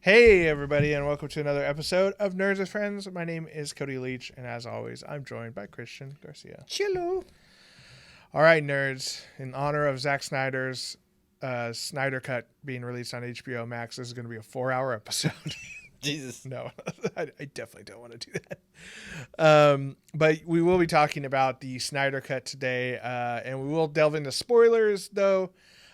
Hey, everybody, and welcome to another episode of Nerds with Friends. My name is Cody Leach, and as always, I'm joined by Christian Garcia. Chillo. All right, nerds, in honor of Zack Snyder's Snyder Cut being released on HBO Max, this is going to be a 4-hour episode. Jesus. No, I definitely don't want to do that. But we will be talking about the Snyder Cut today, and we will delve into spoilers, though.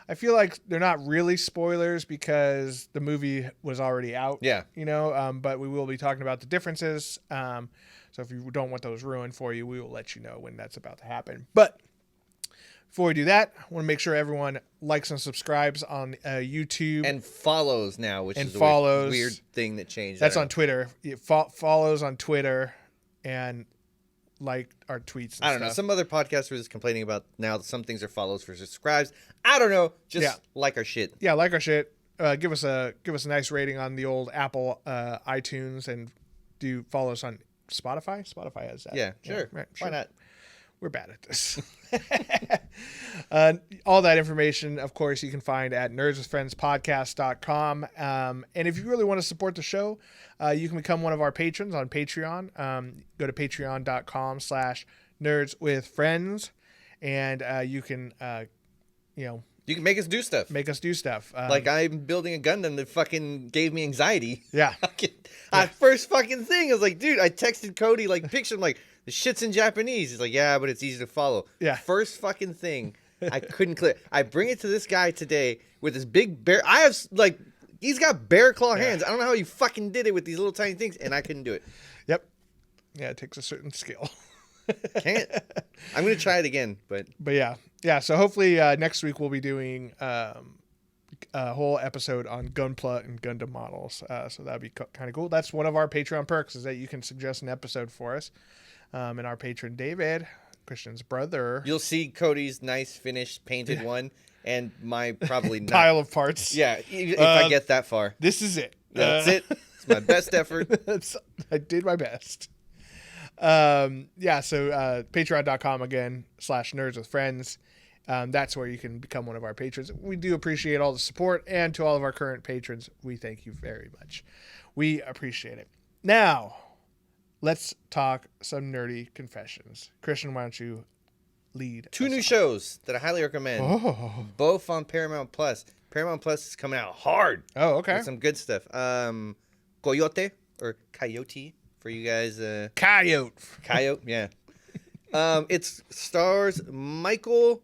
I feel like they're not really spoilers because the movie was already out. Yeah. But we will be talking about the differences. So if you don't want those ruined for you, we will let you know when that's about to happen. But before we do that, I want to make sure everyone likes and subscribes on YouTube. And follows now, which is follows. a weird thing that changed. That's on Twitter. It follows on Twitter and like our tweets and I don't know. Some other podcast was complaining about now that some things are follows for subscribes. I don't know. Just like our shit. Yeah, like our shit. Give us a nice rating on the old Apple iTunes, and do follow us on Spotify. Spotify has that. Yeah, sure. Right, Why not? We're bad at this. All that information, of course, you can find at nerdswithfriendspodcast.com. And if you really want to support the show, you can become one of our patrons on Patreon. Go to patreon.com/nerdswithfriends. And you can, You can make us do stuff. Like I'm building a Gundam that fucking gave me anxiety. Yeah. First fucking thing, I was like, dude, I texted Cody like picture. I'm like, the shit's in Japanese. He's like, yeah, but it's easy to follow. Yeah. First fucking thing, I couldn't clear. I bring it to this guy today with this big bear. I have like, he's got bear claw hands. I don't know how he fucking did it with these little tiny things, and I couldn't do it. Yep. Yeah, it takes a certain skill. Can't. I'm gonna try it again, but yeah. So hopefully next week we'll be doing a whole episode on Gunpla and Gundam models. So that'd be kind of cool. That's one of our Patreon perks, is that you can suggest an episode for us. And our patron David, Christian's brother, you'll see Cody's nice finished painted one, and my probably not. Pile of parts. Yeah, if I get that far. This is it. That's it. It's my best effort. I did my best. So patreon.com again /nerdswithfriends. That's where you can become one of our patrons. We do appreciate all the support, and to all of our current patrons, we thank you very much. We appreciate it. Now, let's talk some nerdy confessions. Christian, why don't you lead? Two new shows that I highly recommend. Oh. Both on Paramount Plus. Paramount Plus is coming out hard. Oh, okay. With some good stuff. Coyote for you guys. Coyote, yeah. It stars Michael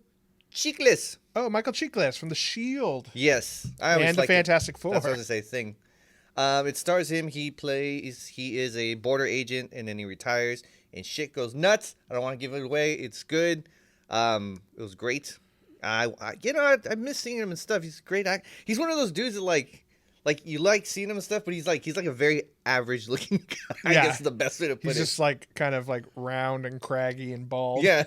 Chiklis. Oh, Michael Chiklis from The Shield. Yes. And the Fantastic Four. That's what I was going to say, thing. It stars him. He is a border agent, and then he retires, and shit goes nuts. I don't want to give it away. It's good. It was great. I miss seeing him and stuff. He's a great actor. He's one of those dudes that like you like seeing him and stuff, but he's like a very average looking guy. Yeah. I guess is the best way to put it. He's just like kind of like round and craggy and bald. Yeah.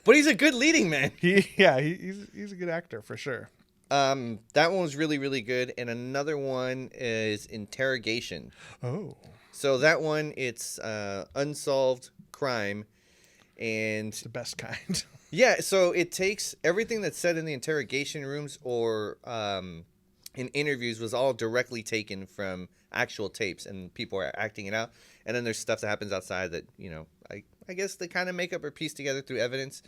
But he's a good leading man. He's a good actor for sure. That one was really, really good. And another one is Interrogation. Oh. So that one, it's unsolved crime. And It's the best kind. Yeah, so it takes everything that's said in the interrogation rooms or in interviews was all directly taken from actual tapes, and people are acting it out. And then there's stuff that happens outside that, I guess they kind of make up or piece together through evidence.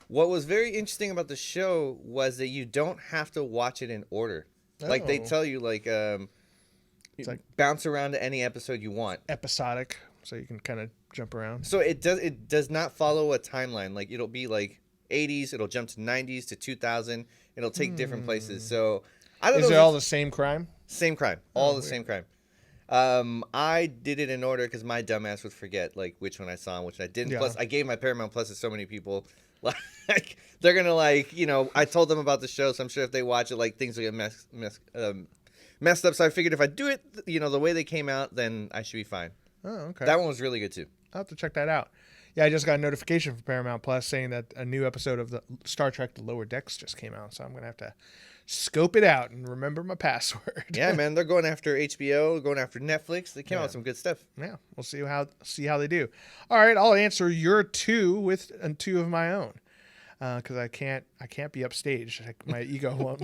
What was very interesting about the show was that you don't have to watch it in order. Oh. Like they tell you, It's like bounce around to any episode you want. episodic, so you can kind of jump around. So it does not follow a timeline. Like it'll be like 80s, it'll jump to 90s to 2000. It'll take different places. So I don't know. Is it all the same crime? Same crime. All the same crime. I did it in order because my dumbass would forget like which one I saw and which I didn't. Yeah. Plus, I gave my Paramount Plus to so many people. Like they're gonna I told them about the show, so I'm sure if they watch it, like things will get messed up. So I figured if I do it, the way they came out, then I should be fine. Oh, okay. That one was really good too. I'll have to check that out. Yeah, I just got a notification from Paramount Plus saying that a new episode of the Star Trek: The Lower Decks just came out, so I'm gonna have to scope it out and remember my password. Yeah, man, they're going after HBO, going after Netflix. They came out with some good stuff. Yeah, we'll see how they do. All right, I'll answer your two with two of my own because I can't be upstaged. My ego won't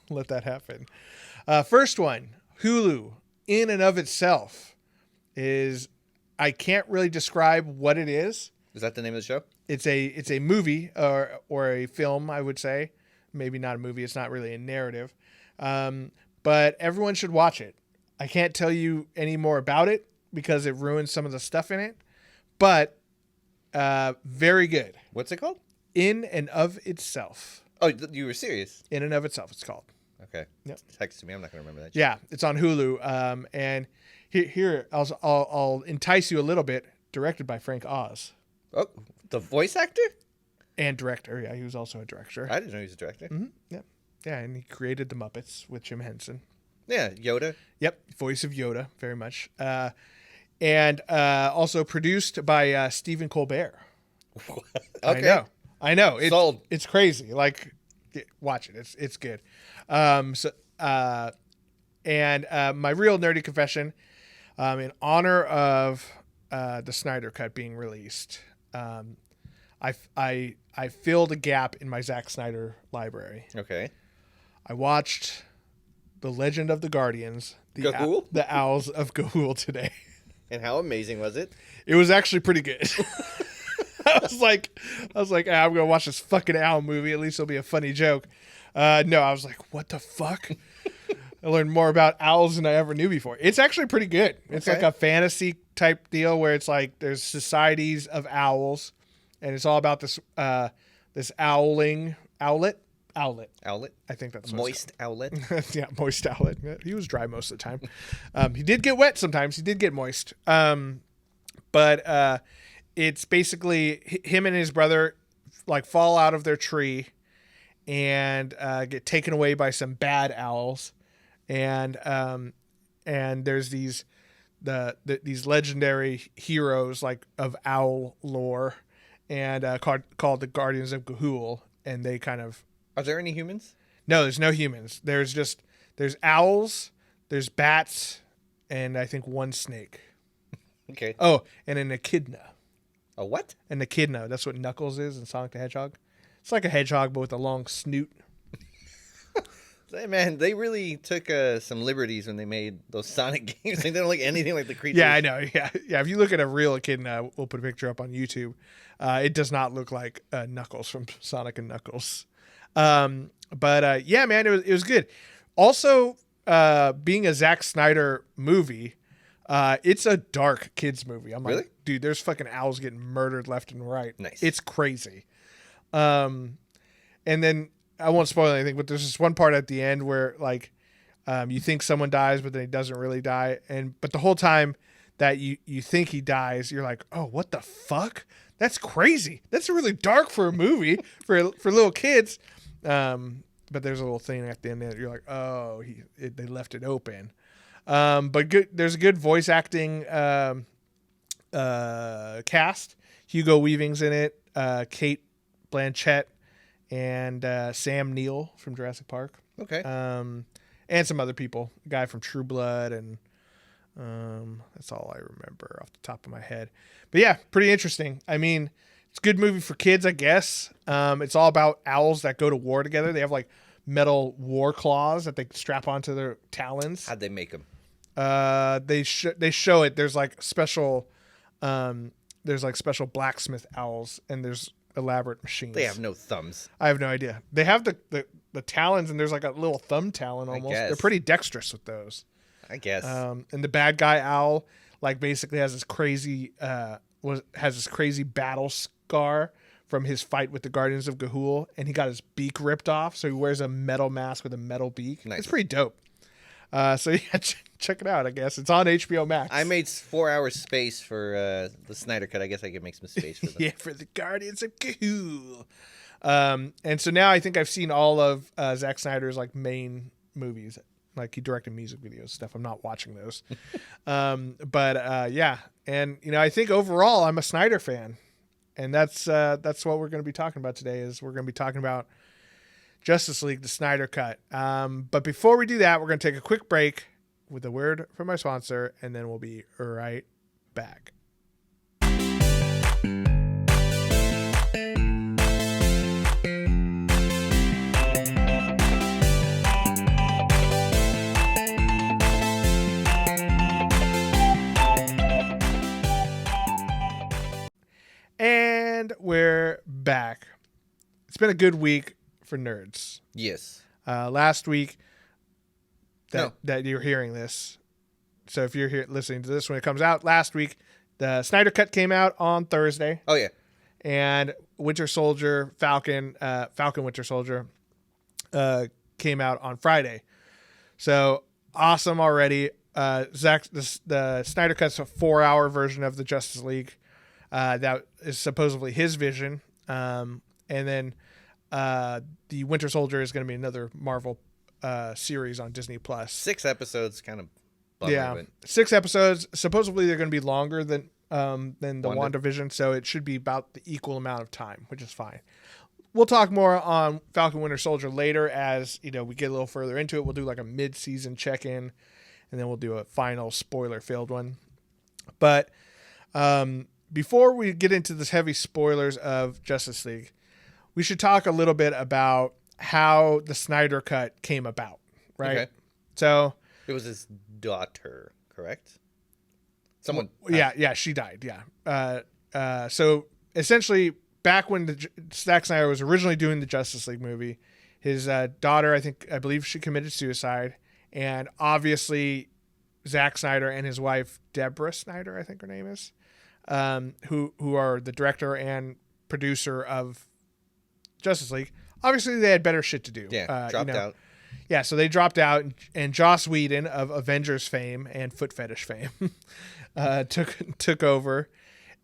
let that happen. First one, Hulu in and of itself is, I can't really describe what it is. Is that the name of the show? It's a movie or a film, I would say. Maybe not a movie. It's not really a narrative. But everyone should watch it. I can't tell you any more about it because it ruins some of the stuff in it. But very good. What's it called? In and of itself. Oh, you were serious? In and of itself, it's called. Okay. Yep. Text to me. I'm not going to remember that. Yeah, it's on Hulu. And here I'll entice you a little bit. Directed by Frank Oz. Oh, the voice actor? And director. Yeah, he was also a director. I didn't know he was a director. Mm-hmm. Yeah. Yeah, and he created The Muppets with Jim Henson. Yeah, Yoda. Yep, voice of Yoda, very much. And also produced by Stephen Colbert. Okay. I know. Sold. It's crazy. Like, watch it. It's good. My real nerdy confession, in honor of the Snyder Cut being released, I filled a gap in my Zack Snyder library. Okay. I watched The Legend of the Guardians, Ga'Hoole? the Owls of Ga'Hoole today. And how amazing was it? It was actually pretty good. I was like, I'm gonna watch this fucking owl movie. At least it'll be a funny joke. No, I was like, what the fuck? I learned more about owls than I ever knew before. It's actually pretty good. It's like a fantasy type deal where it's like there's societies of owls, and it's all about this this owlet. I think that's what moist owlet. Yeah, moist owlet. He was dry most of the time. He did get wet sometimes. He did get moist. But it's basically him and his brother like fall out of their tree and get taken away by some bad owls, and there's these these legendary heroes like of owl lore, and called the Guardians of Ga'Hoole, and they kind of. Are there any humans? No, there's no humans. There's owls, there's bats, and I think one snake. Okay. Oh, and an echidna. A what? An echidna. That's what Knuckles is in Sonic the Hedgehog. It's like a hedgehog, but with a long snoot. Hey, man, they really took some liberties when they made those Sonic games. They don't look anything like the creatures. Yeah, I know. Yeah. If you look at a real echidna, we'll put a picture up on YouTube. It does not look like Knuckles from Sonic and Knuckles. But yeah, man, it was good. Also, being a Zack Snyder movie, it's a dark kids movie. I'm really? like, dude, there's fucking owls getting murdered left and right. Nice. It's crazy. And then I won't spoil anything, but there's this one part at the end where like, you think someone dies, but then he doesn't really die. But the whole time that you think he dies, you're like, oh, what the fuck? That's crazy. That's really dark for a movie for little kids. But there's a little thing at the end that you're like, oh, they left it open. But good. There's a good voice acting cast. Hugo Weaving's in it. Kate Blanchett and Sam Neill from Jurassic Park. Okay. And some other people. A guy from True Blood, and that's all I remember off the top of my head. But yeah, pretty interesting. I mean, it's a good movie for kids, I guess. It's all about owls that go to war together. They have like metal war claws that they strap onto their talons. How'd they make them? They show it. There's like special blacksmith owls, and there's elaborate machines. They have no thumbs. I have no idea. They have the talons, and there's like a little thumb talon almost. They're pretty dexterous with those, I guess. And the bad guy owl like basically has this crazy battle scar from his fight with the Guardians of Ga'Hoole, and he got his beak ripped off, so he wears a metal mask with a metal beak. Nice. It's pretty dope. So yeah, check it out. I guess it's on HBO Max. I made 4 hours space for the Snyder Cut. I guess I could make some space for them. Yeah, for the Guardians of Ga'Hoole. And so now I think I've seen all of Zack Snyder's like main movies. Like he directed music videos stuff. I'm not watching those. But yeah, and you know, I think overall I'm a Snyder fan, and that's what we're going to be talking about today. Is we're going to be talking about Justice League, the Snyder Cut. But before we do that, we're going to take a quick break with a word from my sponsor, and then we'll be right back. And we're back. It's been a good week for nerds. Yes. Last week that you're hearing this. So if you're here listening to this when it comes out, last week, the Snyder Cut came out on Thursday. Oh, yeah. And Winter Soldier, Falcon Winter Soldier came out on Friday. So awesome already. The Snyder Cut's a 4-hour version of the Justice League. That is supposedly his vision. And then the Winter Soldier is going to be another Marvel series on Disney Plus. 6 episodes, kind of bummer. Yeah, but 6 episodes. Supposedly they're going to be longer than the WandaVision, so it should be about the equal amount of time, which is fine. We'll talk more on Falcon Winter Soldier later as we get a little further into it. We'll do like a mid-season check-in, and then we'll do a final spoiler-filled one. But before we get into this heavy spoilers of Justice League, we should talk a little bit about how the Snyder Cut came about, right? Okay. So it was his daughter, correct? Someone. Yeah, she died. Yeah. So essentially, back when Zack Snyder was originally doing the Justice League movie, his daughter, I believe she committed suicide, and obviously Zack Snyder and his wife Deborah Snyder, I think her name is, who are the director and producer of Justice League. Obviously, they had better shit to do. Yeah, dropped out. Yeah, so they dropped out, and Joss Whedon of Avengers fame and foot fetish fame took over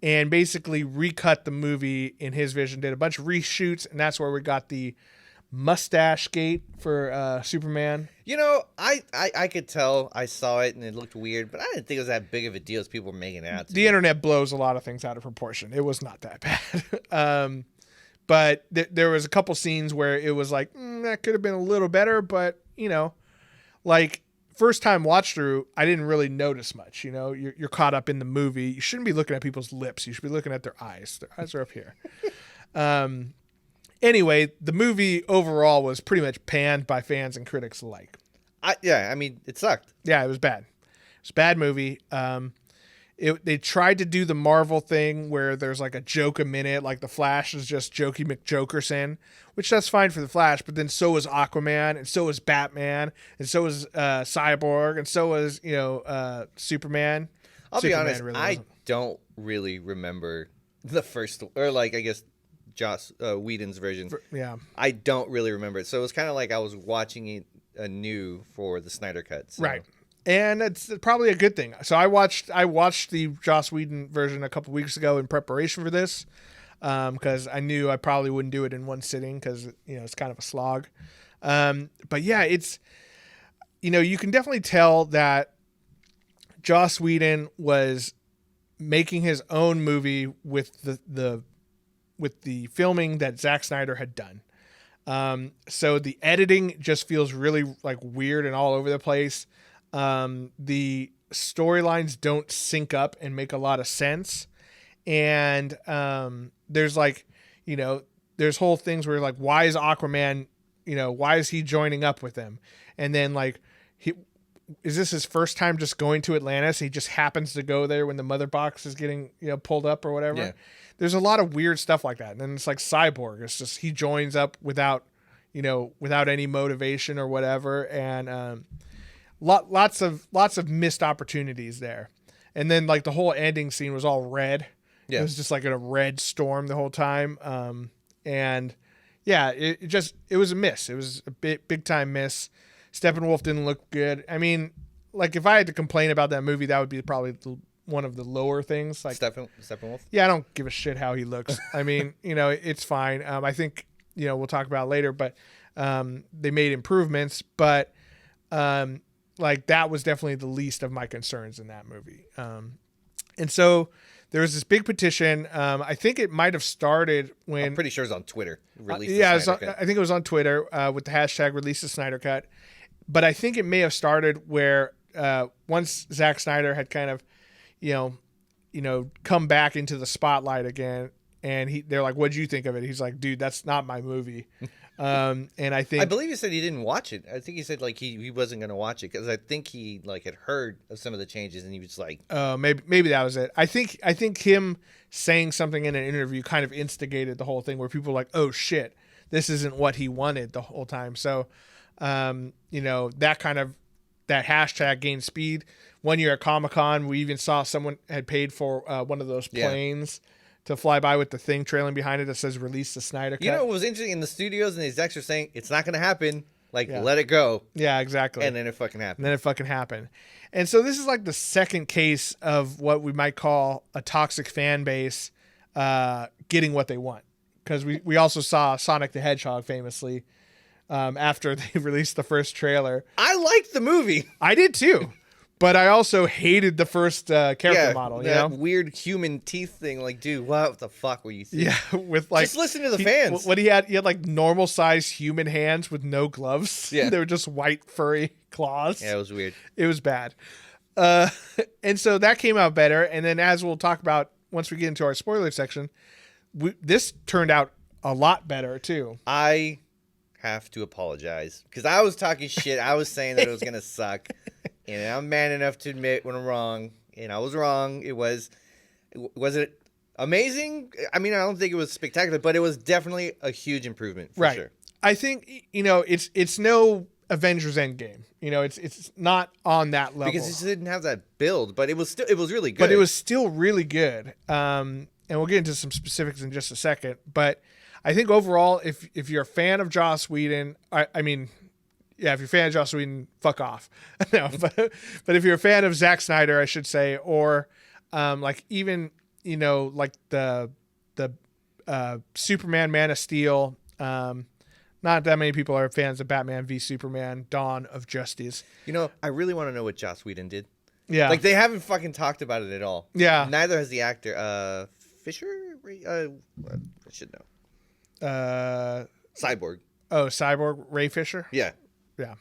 and basically recut the movie in his vision, did a bunch of reshoots, and that's where we got the mustache gate for Superman. I could tell. I saw it, and it looked weird, but I didn't think it was that big of a deal as people were making it out to The internet blows a lot of things out of proportion. It was not that bad. But there was a couple scenes where it was like, that could have been a little better, but, like, first time watch through, I didn't really notice much. You're caught up in the movie. You shouldn't be looking at people's lips. You should be looking at their eyes. Their eyes are up here. Anyway, the movie overall was pretty much panned by fans and critics alike. It sucked. Yeah, it was bad. It's a bad movie. They tried to do the Marvel thing where there's like a joke a minute, like the Flash is just Jokey McJokerson, which that's fine for the Flash, but then so is Aquaman, and so is Batman, and so is Cyborg, and so is Superman. I'll be honest, really I don't really remember the first, or like I guess Joss Whedon's version. Yeah, I don't really remember it, so it was kind of like I was watching it anew for the Snyder Cut. So. Right. And it's probably a good thing. So I watched the Joss Whedon version a couple weeks ago in preparation for this, because I knew I probably wouldn't do it in one sitting because it's kind of a slog. But yeah, it's you can definitely tell that Joss Whedon was making his own movie with the filming that Zack Snyder had done. So the editing just feels really like weird and all over the place. The storylines don't sync up and make a lot of sense. And there's there's whole things where like, why is Aquaman, why is he joining up with them? And then like, is this his first time just going to Atlantis? He just happens to go there when the mother box is getting, pulled up or whatever. Yeah. There's a lot of weird stuff like that. And then it's like Cyborg. It's just, he joins up without any motivation or whatever. And, lots of missed opportunities there. And then like the whole ending scene was all red. Yeah. It was just like in a red storm the whole time. And yeah, it was a miss. It was a big time miss. Steppenwolf didn't look good. I mean, like if I had to complain about that movie, that would be probably one of the lower things. Like Steppenwolf? Yeah, I don't give a shit how he looks. I mean, it's fine. I think, we'll talk about it later, but they made improvements, but like that was definitely the least of my concerns in that movie. And so there was this big petition. I think it might have started when... I'm pretty sure it was on Twitter. I think it was on Twitter with the hashtag Release the Snyder Cut. But I think it may have started where once Zack Snyder had kind of, come back into the spotlight again and they're like, "What'd you think of it?" He's like, "Dude, that's not my movie." And I think I believe he said he didn't watch it. I think he said like he wasn't going to watch it because I think he like had heard of some of the changes and he was like, maybe that was it. I think him saying something in an interview kind of instigated the whole thing where people were like, "Oh shit, this isn't what he wanted the whole time." So, that hashtag gained speed. One year at Comic-Con, we even saw someone had paid for one of those planes to fly by with the thing trailing behind it that says "Release the Snyder Cut." You know what was interesting in the studios and the execs were saying it's not going to happen. Like, let it go. Yeah, exactly. And then it fucking happened. And so this is like the second case of what we might call a toxic fan base getting what they want. Because we also saw Sonic the Hedgehog famously after they released the first trailer. I liked the movie. I did too. But I also hated the first character model. That weird human teeth thing. Like, dude, what the fuck were you thinking? Yeah, with like... Just listen to the fans. What he had like normal sized human hands with no gloves. Yeah. They were just white furry claws. Yeah, it was weird. It was bad. And so that came out better. And then as we'll talk about once we get into our spoiler section, this turned out a lot better too. I have to apologize because I was talking shit. I was saying that it was going to suck. And I'm man enough to admit when I'm wrong. And I was wrong. Was it amazing? I mean, I don't think it was spectacular, but it was definitely a huge improvement for sure. I think, it's no Avengers Endgame. It's not on that level. Because it didn't have that build, but it was really good. But it was still really good. And we'll get into some specifics in just a second. But I think overall, if you're a fan of Joss Whedon, yeah, if you're a fan of Joss Whedon, fuck off. No, but if you're a fan of Zack Snyder, I should say, or even like the Superman, Man of Steel. Not that many people are fans of Batman v Superman: Dawn of Justice. I really want to know what Joss Whedon did. Yeah, like they haven't fucking talked about it at all. Yeah, neither has the actor Fisher. I should know. Cyborg. Oh, Cyborg, Ray Fisher. Yeah. Yeah.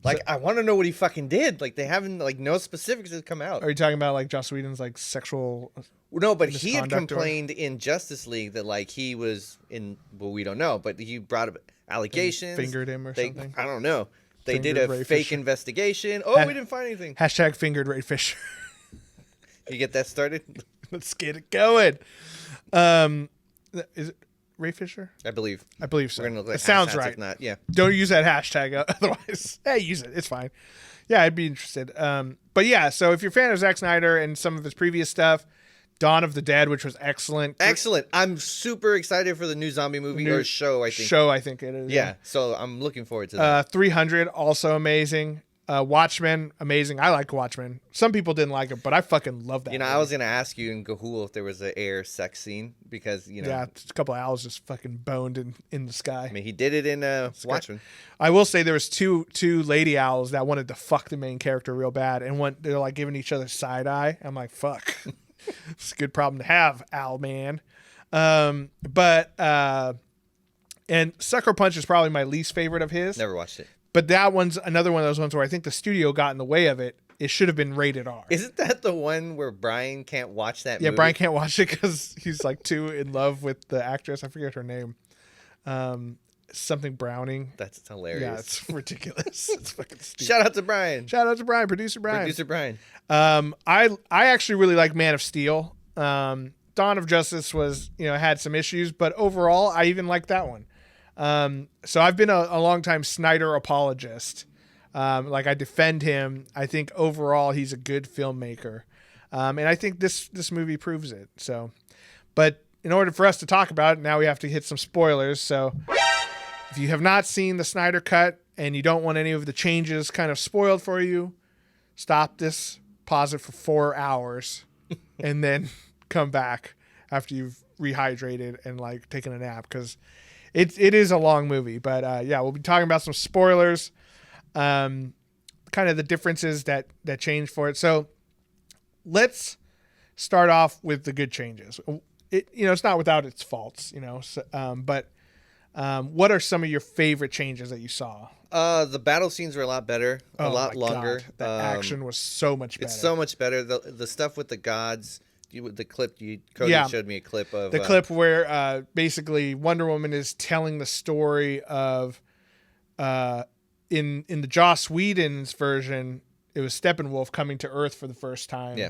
Like, I want to know what he fucking did. Like, they haven't, like, no specifics have come out. Are you talking about, like, Joss Whedon's, like, sexual... No, but he had complained in Justice League that, like, he was in... Well, we don't know, but he brought up allegations. Fingered him or something? I don't know. They Fingered did a Ray fake Fisher. Investigation. Oh, we didn't find anything. Hashtag fingered Ray Fisher. You get that started? Let's get it going. Is it Ray Fisher? I believe so. We're gonna look like it sounds asshats right. If not, yeah. Don't use that hashtag otherwise. Hey, use it. It's fine. Yeah, I'd be interested. But yeah, so if you're a fan of Zack Snyder and some of his previous stuff, Dawn of the Dead, which was excellent. Excellent. I'm super excited for the new zombie movie or show, I think. Show, I think it is. Yeah, so I'm looking forward to that. 300, also amazing. Watchmen, amazing. I like Watchmen. Some people didn't like it, but I fucking love that. I was going to ask you in Gahul if there was an air sex scene because, Yeah, a couple of owls just fucking boned in the sky. I mean, he did it in Watchmen. I will say there was two lady owls that wanted to fuck the main character real bad, and they're like giving each other side eye. I'm like, fuck. It's a good problem to have, owl man. And Sucker Punch is probably my least favorite of his. Never watched it. But that one's another one of those ones where I think the studio got in the way of it. It should have been rated R. Isn't that the one where Brian can't watch that movie? Yeah, Brian can't watch it because he's like too in love with the actress. I forget her name. Something Browning. That's hilarious. Yeah, it's ridiculous. It's fucking stupid. Shout out to Brian. Producer Brian. I actually really like Man of Steel. Dawn of Justice was, had some issues, but overall I even like that one. So I've been a long time Snyder apologist. I defend him. I think overall he's a good filmmaker. And I think this movie proves it. So, but in order for us to talk about it, now we have to hit some spoilers. So if you have not seen the Snyder Cut and you don't want any of the changes kind of spoiled for you, stop this, pause it for 4 hours, and then come back after you've rehydrated and taken a nap, because it is a long movie. But yeah, we'll be talking about some spoilers, kind of the differences that change for it. So let's start off with the good changes. It's not without its faults, but what are some of your favorite changes that you saw? The battle scenes were a lot better, a lot longer. God. The action was so much better. It's so much better. The stuff with the gods the clip Cody showed me a clip of the clip where basically Wonder Woman is telling the story of in the Joss Whedon's version, it was Steppenwolf coming to Earth for the first time. Yeah.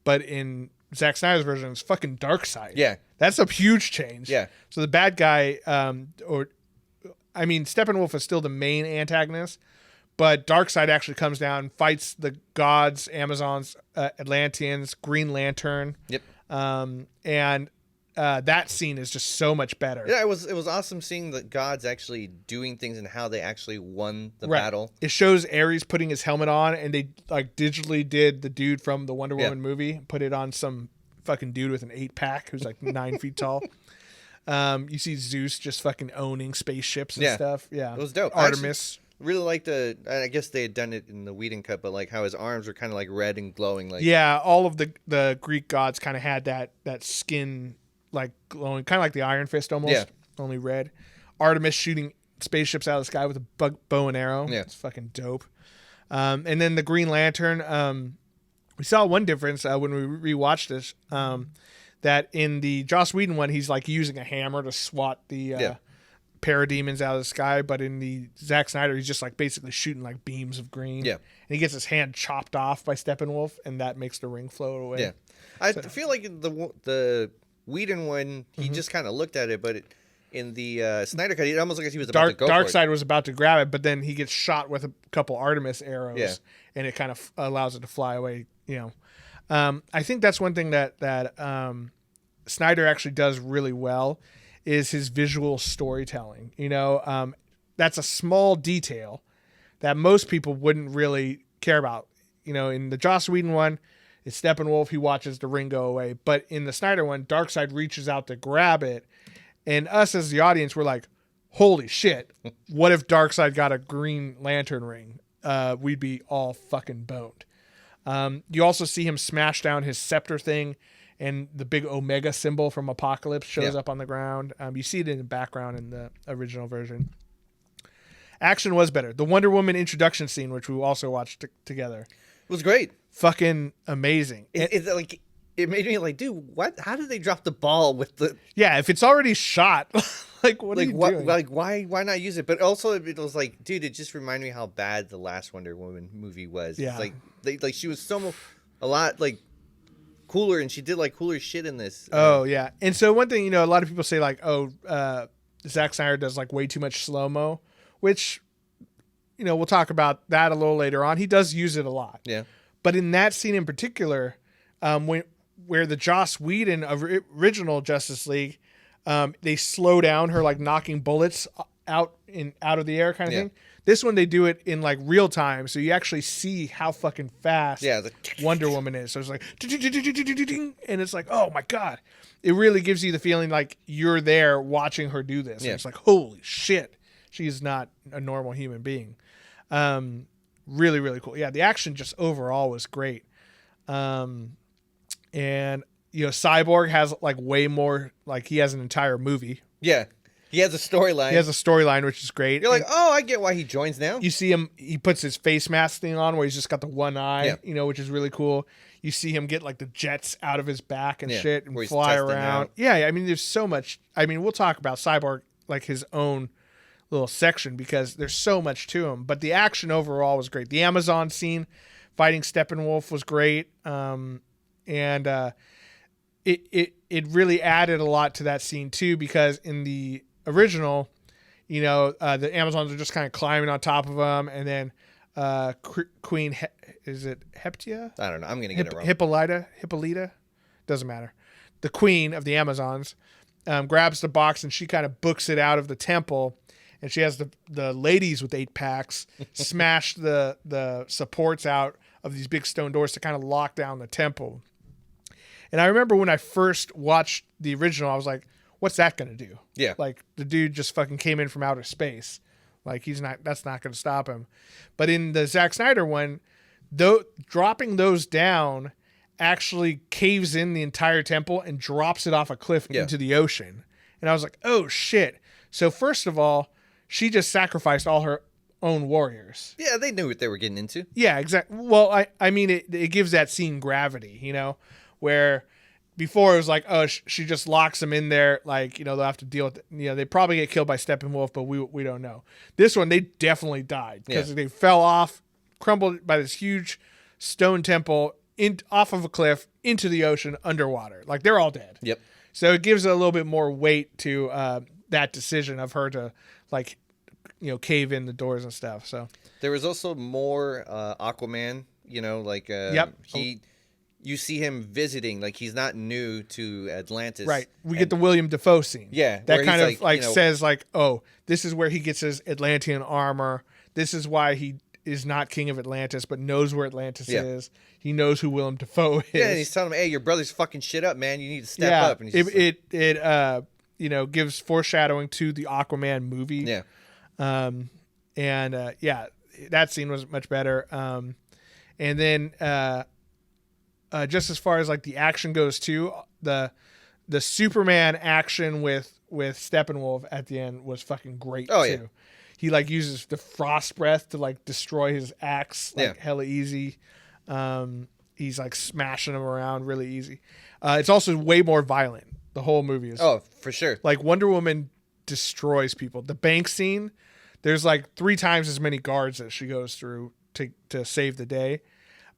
But in Zack Snyder's version, it's fucking Darkseid. Yeah. That's a huge change. Yeah. So the bad guy, Steppenwolf is still the main antagonist, but Darkseid actually comes down, fights the gods, Amazons, Atlanteans, Green Lantern. Yep. And that scene is just so much better. Yeah, it was awesome seeing the gods actually doing things and how they actually won the battle. It shows Ares putting his helmet on, and they like digitally did the dude from the Wonder Woman movie, put it on some fucking dude with an 8-pack who's like 9 feet tall. You see Zeus just fucking owning spaceships and stuff. Yeah, it was dope. Artemis. Really liked I guess they had done it in the Whedon cut, but like how his arms were kind of like red and glowing. Like all of the Greek gods kind of had that skin like glowing, kind of like the Iron Fist almost, only red. Artemis shooting spaceships out of the sky with a bow and arrow. Yeah, it's fucking dope. And then the Green Lantern. We saw one difference when we rewatched this. That in the Joss Whedon one, he's like using a hammer to swat the parademons out of the sky, but in the Zack Snyder, he's just like basically shooting like beams of green. Yeah, and he gets his hand chopped off by Steppenwolf, and that makes the ring float away. Yeah, I feel like the Whedon one, he just kind of looked at it, but in the Snyder cut, it almost looked like he was about to go for it. Darkseid was about to grab it, but then he gets shot with a couple Artemis arrows, and it kind of allows it to fly away. You know, I think that's one thing that Snyder actually does really well is his visual storytelling. You know, that's a small detail that most people wouldn't really care about. You know, in the Joss Whedon one, it's Steppenwolf. He watches the ring go away. But in the Snyder one, Darkseid reaches out to grab it. And us as the audience, we're like, holy shit. What if Darkseid got a Green Lantern ring? We'd be all fucking boned. You also see him smash down his scepter thing, and the big Omega symbol from Apocalypse shows up on the ground. You see it in the background in the original version. Action was better. The Wonder Woman introduction scene, which we also watched together, was great. Fucking amazing. It made me like, dude, what? How did they drop the ball with the? Yeah, if it's already shot, like what are you doing? Like why not use it? But also it was like, dude, it just reminded me how bad the last Wonder Woman movie was. Yeah, it's like she was a lot like cooler, and she did like cooler shit in this. Oh yeah, and so one thing, a lot of people say like, Zack Snyder does like way too much slow mo, which, we'll talk about that a little later on. He does use it a lot. Yeah, but in that scene in particular, where the Joss Whedon original Justice League, they slow down her like knocking bullets out of the air kind of thing. This one they do it in like real time, so you actually see how fucking fast Wonder Woman is. So it's like, and it's like, oh my god, it really gives you the feeling like you're there watching her do this. Yeah. It's like, holy shit, she's not a normal human being. Really, really cool. Yeah, the action just overall was great. And Cyborg has like way more, like he has an entire movie. Yeah. He has a storyline. Which is great. You're like, oh, I get why he joins now. You see him, he puts his face mask thing on where he's just got the one eye, which is really cool. You see him get like the jets out of his back and shit and fly around. Out. Yeah, I mean, there's so much. I mean, we'll talk about Cyborg like his own little section because there's so much to him. But the action overall was great. The Amazon scene fighting Steppenwolf was great. And it really added a lot to that scene too, because in the original, the Amazons are just kind of climbing on top of them, and then Queen is it Heptia? I don't know. I'm gonna get it wrong. Hippolyta, doesn't matter. The Queen of the Amazons grabs the box and she kind of books it out of the temple, and she has the ladies with 8-packs smash the supports out of these big stone doors to kind of lock down the temple. And I remember when I first watched the original, I was like, what's that going to do? Yeah. Like, the dude just fucking came in from outer space. Like, that's not going to stop him. But in the Zack Snyder one, dropping those down actually caves in the entire temple and drops it off a cliff into the ocean. And I was like, oh, shit. So, first of all, she just sacrificed all her own warriors. Yeah, they knew what they were getting into. Yeah, exactly. Well, I mean, it gives that scene gravity, where before it was like, oh, she just locks them in there. Like, they'll have to deal with it. They probably get killed by Steppenwolf, but we don't know. This one, they definitely died because they fell off, crumbled by this huge stone temple off of a cliff into the ocean underwater. Like, they're all dead. Yep. So it gives it a little bit more weight to that decision of her to, like, cave in the doors and stuff. So there was also more Aquaman, you see him visiting, like he's not new to Atlantis. Right. We get the William Dafoe scene. Yeah. That kind of says like, oh, this is where he gets his Atlantean armor. This is why he is not king of Atlantis, but knows where Atlantis is. He knows who William Dafoe is. Yeah, and he's telling him, hey, your brother's fucking shit up, man. You need to step up. And he's it gives foreshadowing to the Aquaman movie. Yeah. That scene was much better. And then just as far as like the action goes too, the Superman action with Steppenwolf at the end was fucking great too. Yeah. He like uses the frost breath to like destroy his axe hella easy. He's like smashing him around really easy. It's also way more violent. The whole movie is. Oh, for sure. Like Wonder Woman destroys people. The bank scene, there's like 3 times as many guards that she goes through to save the day.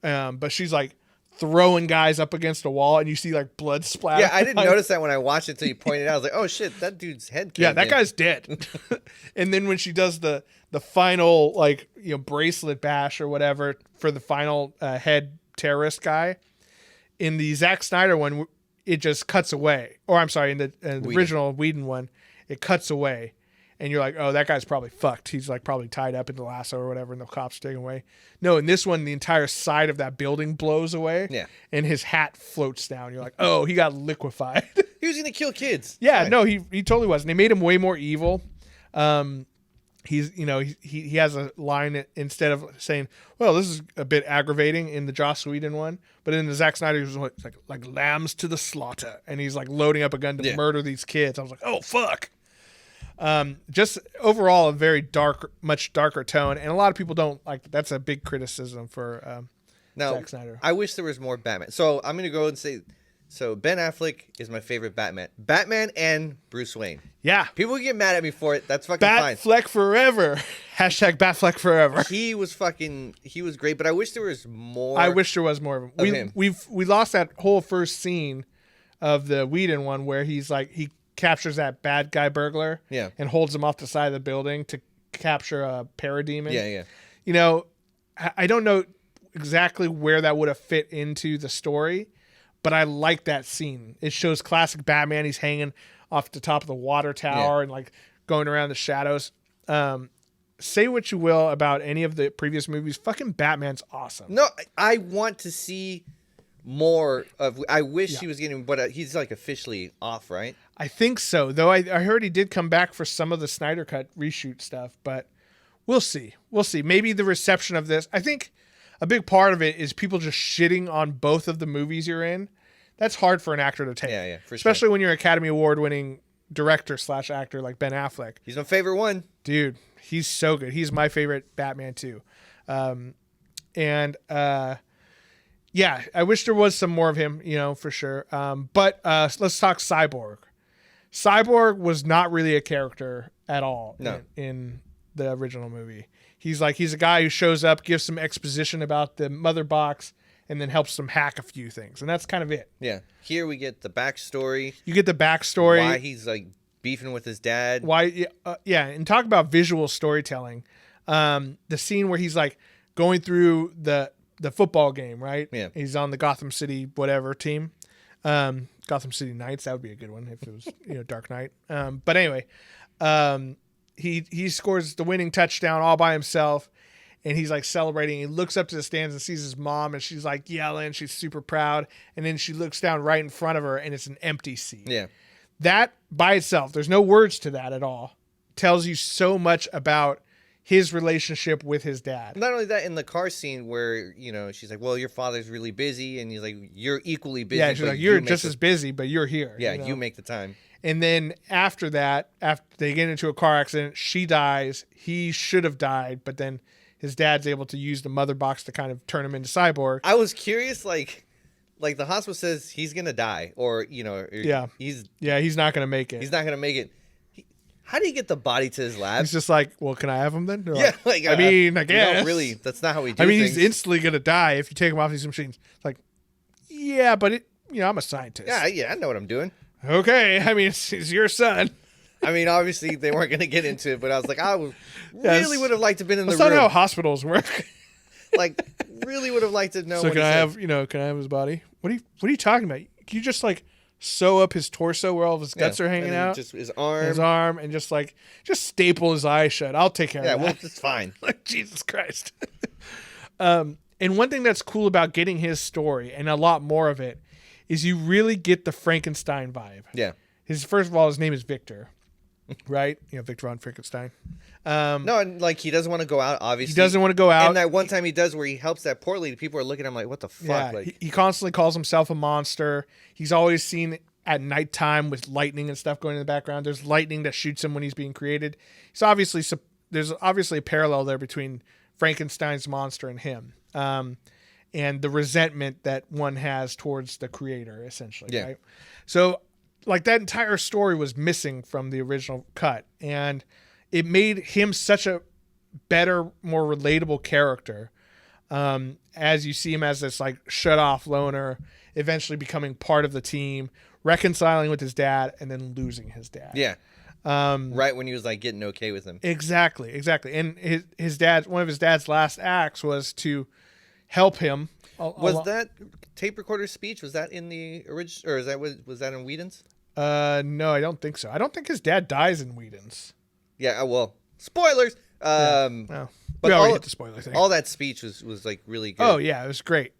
But she's like throwing guys up against a wall, and you see like blood splatter. Yeah, I didn't notice that when I watched it until you pointed it out. I was like, oh shit, that dude's head came in. Guy's dead. And then when she does the final like bracelet bash or whatever for the final head terrorist guy, in the Zack Snyder one, it just cuts away. Or I'm sorry, in the original Whedon one, it cuts away. And you're like, oh, that guy's probably fucked. He's like probably tied up in the lasso or whatever, and the cops take him away. No, in this one, the entire side of that building blows away. Yeah. And his hat floats down. You're like, oh, he got liquefied. He was gonna kill kids. Yeah, right. No, he totally was. And they made him way more evil. He has a line instead of saying, well, this is a bit aggravating in the Joss Whedon one, but in the Zack Snyder, he was like lambs to the slaughter, and he's like loading up a gun to murder these kids. I was like, oh fuck. Just overall a very much darker tone, and a lot of people don't like. That's a big criticism for Zack Snyder. I wish there was more Batman. So I'm gonna go and say, so Ben Affleck is my favorite Batman and Bruce Wayne. Yeah, people get mad at me for it. That's fucking fine. Batfleck forever. Hashtag Batfleck forever. He was great, but I wish there was more. I wish there was more of him. We lost that whole first scene of the Whedon one where he's like he captures that bad guy burglar and holds him off the side of the building to capture a parademon. Yeah. I don't know exactly where that would have fit into the story, but I like that scene. It shows classic Batman. He's hanging off the top of the water tower and like going around the shadows. Say what you will about any of the previous movies, fucking Batman's awesome. No, I want to see more of. I wish he was getting, but he's like officially off, right? I think so, though. I heard he did come back for some of the Snyder Cut reshoot stuff, but we'll see. Maybe the reception of this. I think a big part of it is people just shitting on both of the movies you're in. That's hard for an actor to take. Yeah, for especially when you're an Academy Award winning director / actor like Ben Affleck. He's my favorite one, dude. He's so good. He's my favorite Batman too. Yeah, I wish there was some more of him, for sure. But let's talk Cyborg. Cyborg was not really a character at all in the original movie. He's a guy who shows up, gives some exposition about the mother box, and then helps them hack a few things. And that's kind of it. Yeah. Here we get the backstory. You get the backstory. Why he's like beefing with his dad. Why? And talk about visual storytelling. The scene where he's like going through the football game, right? Yeah. He's on the Gotham City whatever team. Gotham City Knights, that would be a good one if it was Dark Knight. But anyway, he scores the winning touchdown all by himself, and he's like celebrating. He looks up to the stands and sees his mom, and she's like yelling. She's super proud, and then she looks down right in front of her, and it's an empty seat. Yeah, that by itself, there's no words to that at all. Tells you so much about his relationship with his dad. Not only that, in the car scene where, she's like, well, your father's really busy. And he's like, you're equally busy. Yeah, she's like, you're just as busy, but you're here. Yeah, you make the time. And then after that, after they get into a car accident, she dies. He should have died, but then his dad's able to use the mother box to kind of turn him into Cyborg. I was curious, like like the hospital says he's gonna die, or he's not gonna make it. He's not gonna make it. How do you get the body to his lab? He's just like, well, can I have him then? They're yeah, like, I mean, I guess. Really, that's not how we do I mean, things. he's instantly gonna die if you take him off these machines. It's like, yeah, but I'm a scientist. Yeah, I know what I'm doing. Okay, I mean, it's your son. I mean, obviously they weren't gonna get into it, but I was like, really would have liked to have been in the room. That's not how hospitals work. Like, really would have liked to know. So what can I have his body? What are you talking about? Can you just like sew up his torso where all of his guts are hanging out? Just his arm, and just staple his eyes shut. I'll take care of that. Yeah, well, it's fine. Like, Jesus Christ. And one thing that's cool about getting his story, and a lot more of it, is you really get the Frankenstein vibe. Yeah. First of all, his name is Victor, right? Victor von Frankenstein. No, and like he doesn't want to go out. Obviously, he doesn't want to go out. And that one time he does, where he helps that poor lady, people are looking at him like, "What the fuck?" Yeah, like he constantly calls himself a monster. He's always seen at nighttime with lightning and stuff going in the background. There's lightning that shoots him when he's being created. There's obviously a parallel there between Frankenstein's monster and him, and the resentment that one has towards the creator, essentially. Yeah. Right? So, like, that entire story was missing from the original cut, and it made him such a better, more relatable character. As you see him as this like shut off loner, eventually becoming part of the team, reconciling with his dad, and then losing his dad. Yeah. Right when he was like getting okay with him. Exactly. And his dad, one of his dad's last acts was to help him. Was that tape recorder speech? Was that in the original, or was that in Whedon's? No, I don't think so. I don't think his dad dies in Whedon's. Yeah. Well, spoilers. Well, but we already hit the spoiler thing. All that speech was like really good. Oh yeah, it was great.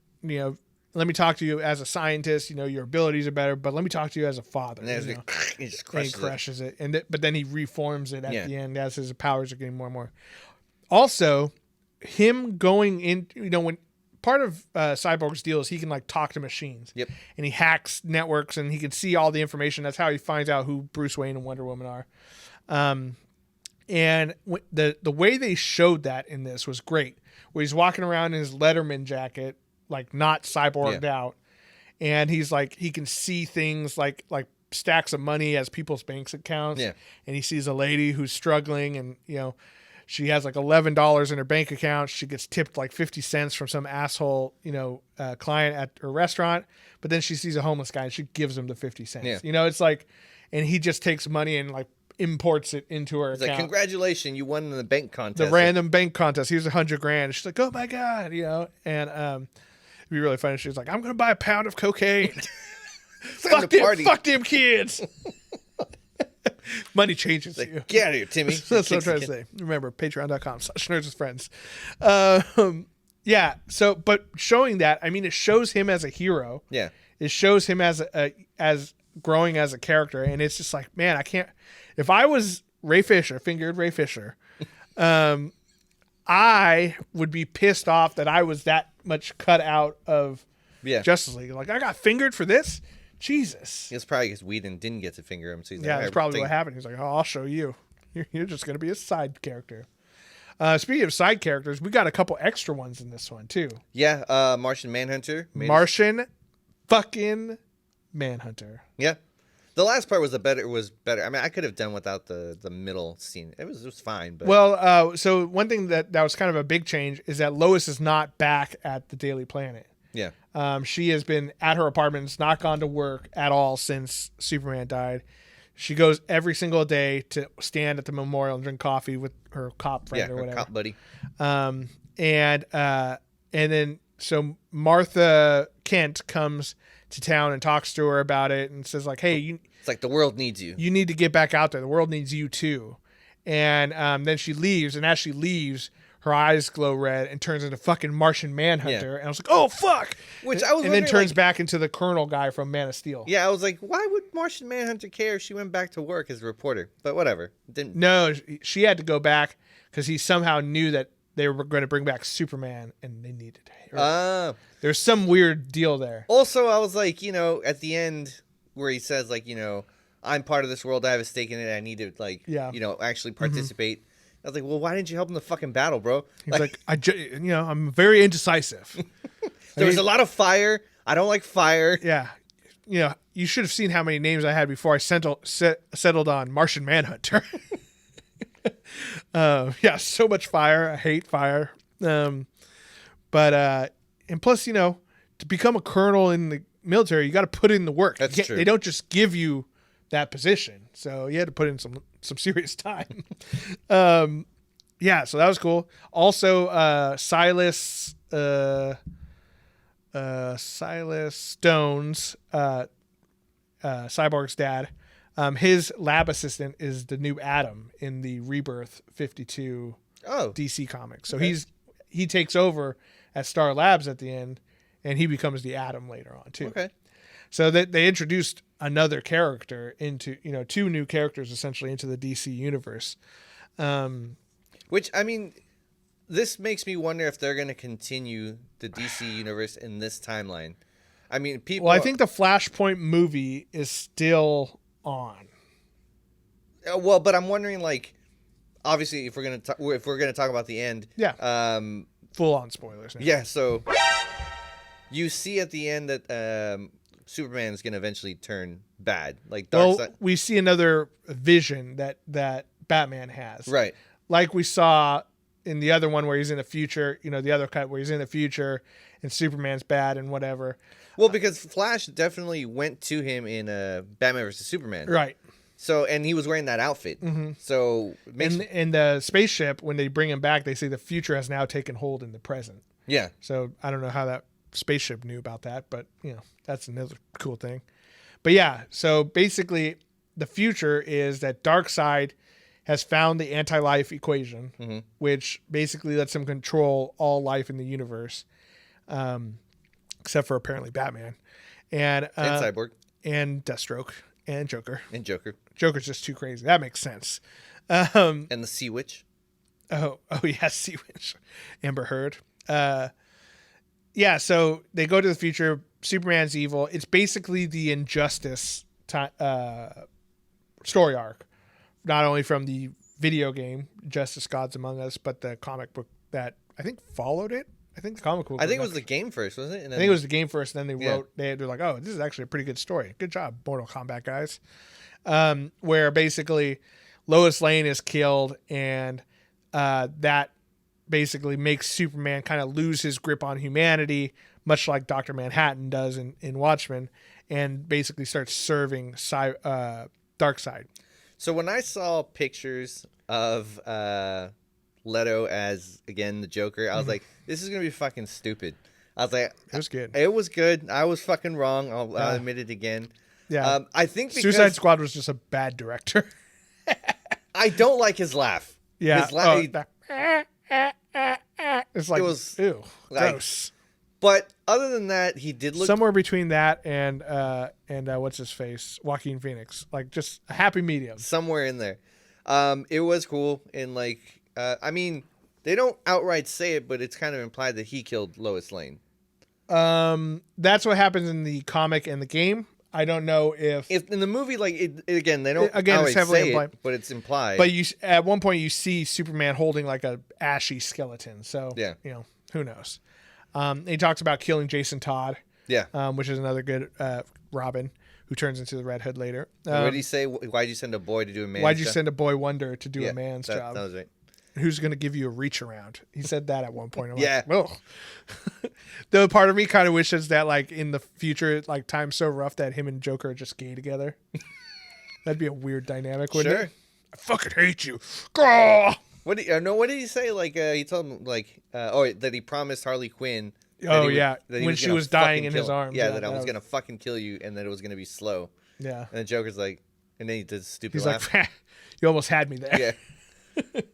Let me talk to you as a scientist. Your abilities are better, but let me talk to you as a father. And he just crushes it. But then he reforms it at the end as his powers are getting more and more. Also, him going in, when part of Cyborg's deal is he can like talk to machines. Yep. And he hacks networks and he can see all the information. That's how he finds out who Bruce Wayne and Wonder Woman are. And the way they showed that in this was great. Where he's walking around in his Letterman jacket, like not cyborged out, and he's like he can see things like stacks of money as people's bank accounts. Yeah. And he sees a lady who's struggling, and she has like $11 in her bank account. She gets tipped like 50 cents from some asshole client at her restaurant, but then she sees a homeless guy and she gives him the 50 cents. Yeah. It's like, and he just takes money and like imports it into her account. Like, congratulations, you won the bank contest. The random bank contest. Here's $100,000. And she's like, oh my God, and it'd be really funny. She's like, I'm gonna buy a pound of cocaine. Fuck them kids. Money changes like, you. Get out of here, Timmy. That's what I'm trying to say. Remember, patreon.com/nerds-with-friends. Yeah. So, but showing that, I mean, it shows him as a hero. Yeah. It shows him as growing as a character, and it's just like, man, I can't. If I was fingered Ray Fisher, I would be pissed off that I was that much cut out of Justice League. Like, I got fingered for this? Jesus. It's probably because Whedon didn't get to finger him. So he's that's probably what happened. He's like, oh, I'll show you. You're just going to be a side character. Speaking of side characters, we got a couple extra ones in this one, too. Yeah, Martian Manhunter. Martian fucking Manhunter. Yeah. The last part was better. I mean, I could have done without the middle scene. It was fine. But well, so one thing that was kind of a big change is that Lois is not back at the Daily Planet. Yeah. She has been at her apartment. It's not gone to work at all since Superman died. She goes every single day to stand at the memorial and drink coffee with her cop friend or whatever. Cop buddy. And then so Martha Kent comes to town and talks to her about it and says like, hey, it's like the world needs you. You need to get back out there. The world needs you too. And then she leaves, and as she leaves, her eyes glow red and turns into fucking Martian Manhunter. Yeah. And I was like, oh fuck! And then turns back into the Colonel guy from Man of Steel. Yeah, I was like, why would Martian Manhunter care if she went back to work as a reporter? But whatever. No, she had to go back because he somehow knew that they were going to bring back Superman, and they needed her. There's some weird deal there. Also, I was like, at the end where he says like, I'm part of this world. I have a stake in it. I need to actually participate. Mm-hmm. I was like, well, why didn't you help in the fucking battle, bro? He's like I'm very indecisive. There was a lot of fire, I don't like fire. Yeah. You know, you should have seen how many names I had before I settled on Martian Manhunter. Yeah, so much fire. I hate fire. And plus, you know, to become a colonel in the military, you got to put in the work. That's true. They don't just give you that position. So you had to put in some serious time. Yeah, so that was cool. Also, Silas Stone's Cyborg's dad. His lab assistant is the new Atom in the Rebirth 52 DC comic. So okay. he takes over at Star Labs at the end, and he becomes the Atom later on too. Okay. So that they introduced another character into, you know, two new characters essentially into the DC universe. Which, I mean, this makes me wonder if they're going to continue the DC universe in this timeline. I mean, people. Well, I think the Flashpoint movie is still on. Well, but I'm wondering, like, obviously, if we're gonna talk about the end, yeah, full on spoilers. Now. Yeah, so you see at the end that Superman is gonna eventually turn bad, like Darkseid. We see another vision that Batman has, right? Like we saw in the other one where he's in the future. You know, the other cut where he's in the future and Superman's bad and whatever. Well, because Flash definitely went to him in Batman vs Superman, right? So, and he was wearing that outfit. Mm-hmm. So, in the spaceship, when they bring him back, they say the future has now taken hold in the present. Yeah. So I don't know how that spaceship knew about that, but you know, that's another cool thing. But yeah, so basically, the future is that Darkseid has found the anti-life equation, mm-hmm. which basically lets him control all life in the universe, except for apparently Batman and Cyborg and Deathstroke and Joker. And Joker. Joker's just too crazy. That makes sense. And the Sea Witch. Oh yeah, Sea Witch. Amber Heard. Yeah, so they go to the future. Superman's evil. It's basically the Injustice story arc, not only from the video game Justice Gods Among Us, but the comic book that I think followed it. I think the comic book. I think it was the game first, wasn't it? And then, I think it was the game first. And then they wrote. They're like, oh, this is actually a pretty good story. Good job, Mortal Kombat guys. Where basically Lois Lane is killed, and that basically makes Superman kind of lose his grip on humanity, much like Dr. Manhattan does in Watchmen, and basically starts serving Darkseid. So when I saw pictures of Leto as, again, the Joker, I was like, this is going to be fucking stupid. I was like... It was good. It was good. I was fucking wrong. I'll admit it again. Yeah. I think because... Suicide Squad was just a bad director. I don't like his laugh. Yeah. His it's like, it was, ew, like, gross. But other than that, he did look... Somewhere between that and what's his face? Joaquin Phoenix. Like, just a happy medium. Somewhere in there. It was cool. And, like, I mean, they don't outright say it, but it's kind of implied that he killed Lois Lane. That's what happens in the comic and the game. I don't know if in the movie, like, again, they don't it's heavily say implied. it, but it's implied. But at one point you see Superman holding like a ashy skeleton. So, yeah. You know, who knows? And he talks about killing Jason Todd. Yeah. Which is another good Robin who turns into the Red Hood later. What did he say? Why'd you send a boy to do a man's job? Why'd you send a boy wonder to do a man's job? That was right. Who's going to give you a reach around? He said that at one point. I'm yeah. Like, oh. Though part of me kind of wishes that, like, in the future, like, time's so rough that him and Joker are just gay together. That'd be a weird dynamic, wouldn't it? I fucking hate you. Gah! What did he say? Like, he told him, like, that he promised Harley Quinn. When she was dying in his arms. Yeah, that I was going to fucking kill you and that it was going to be slow. Yeah. And then Joker's like, and then he does stupid He's laugh. like, you almost had me there. Yeah.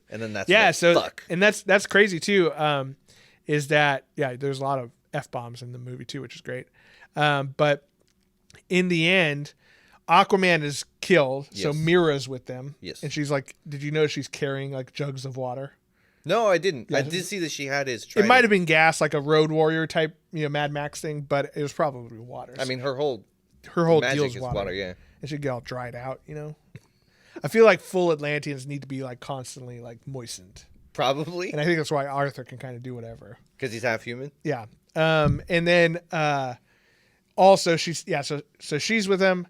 And then that's fuck. And that's crazy too. Is that there's a lot of F-bombs in the movie too, which is great. But in the end, Aquaman is killed, so Mira's with them. Yes. And she's like, did you know she's carrying like jugs of water? No, I didn't. Yeah. I did see that she had his trident. It might have been gas, like a Road Warrior type, Mad Max thing, but it was probably water. I mean, her whole deal is water, yeah. And she'd get all dried out, I feel like full Atlanteans need to be like constantly like moistened. Probably. And I think that's why Arthur can kind of do whatever. Because he's half human? Yeah. And then Also, so she's with him.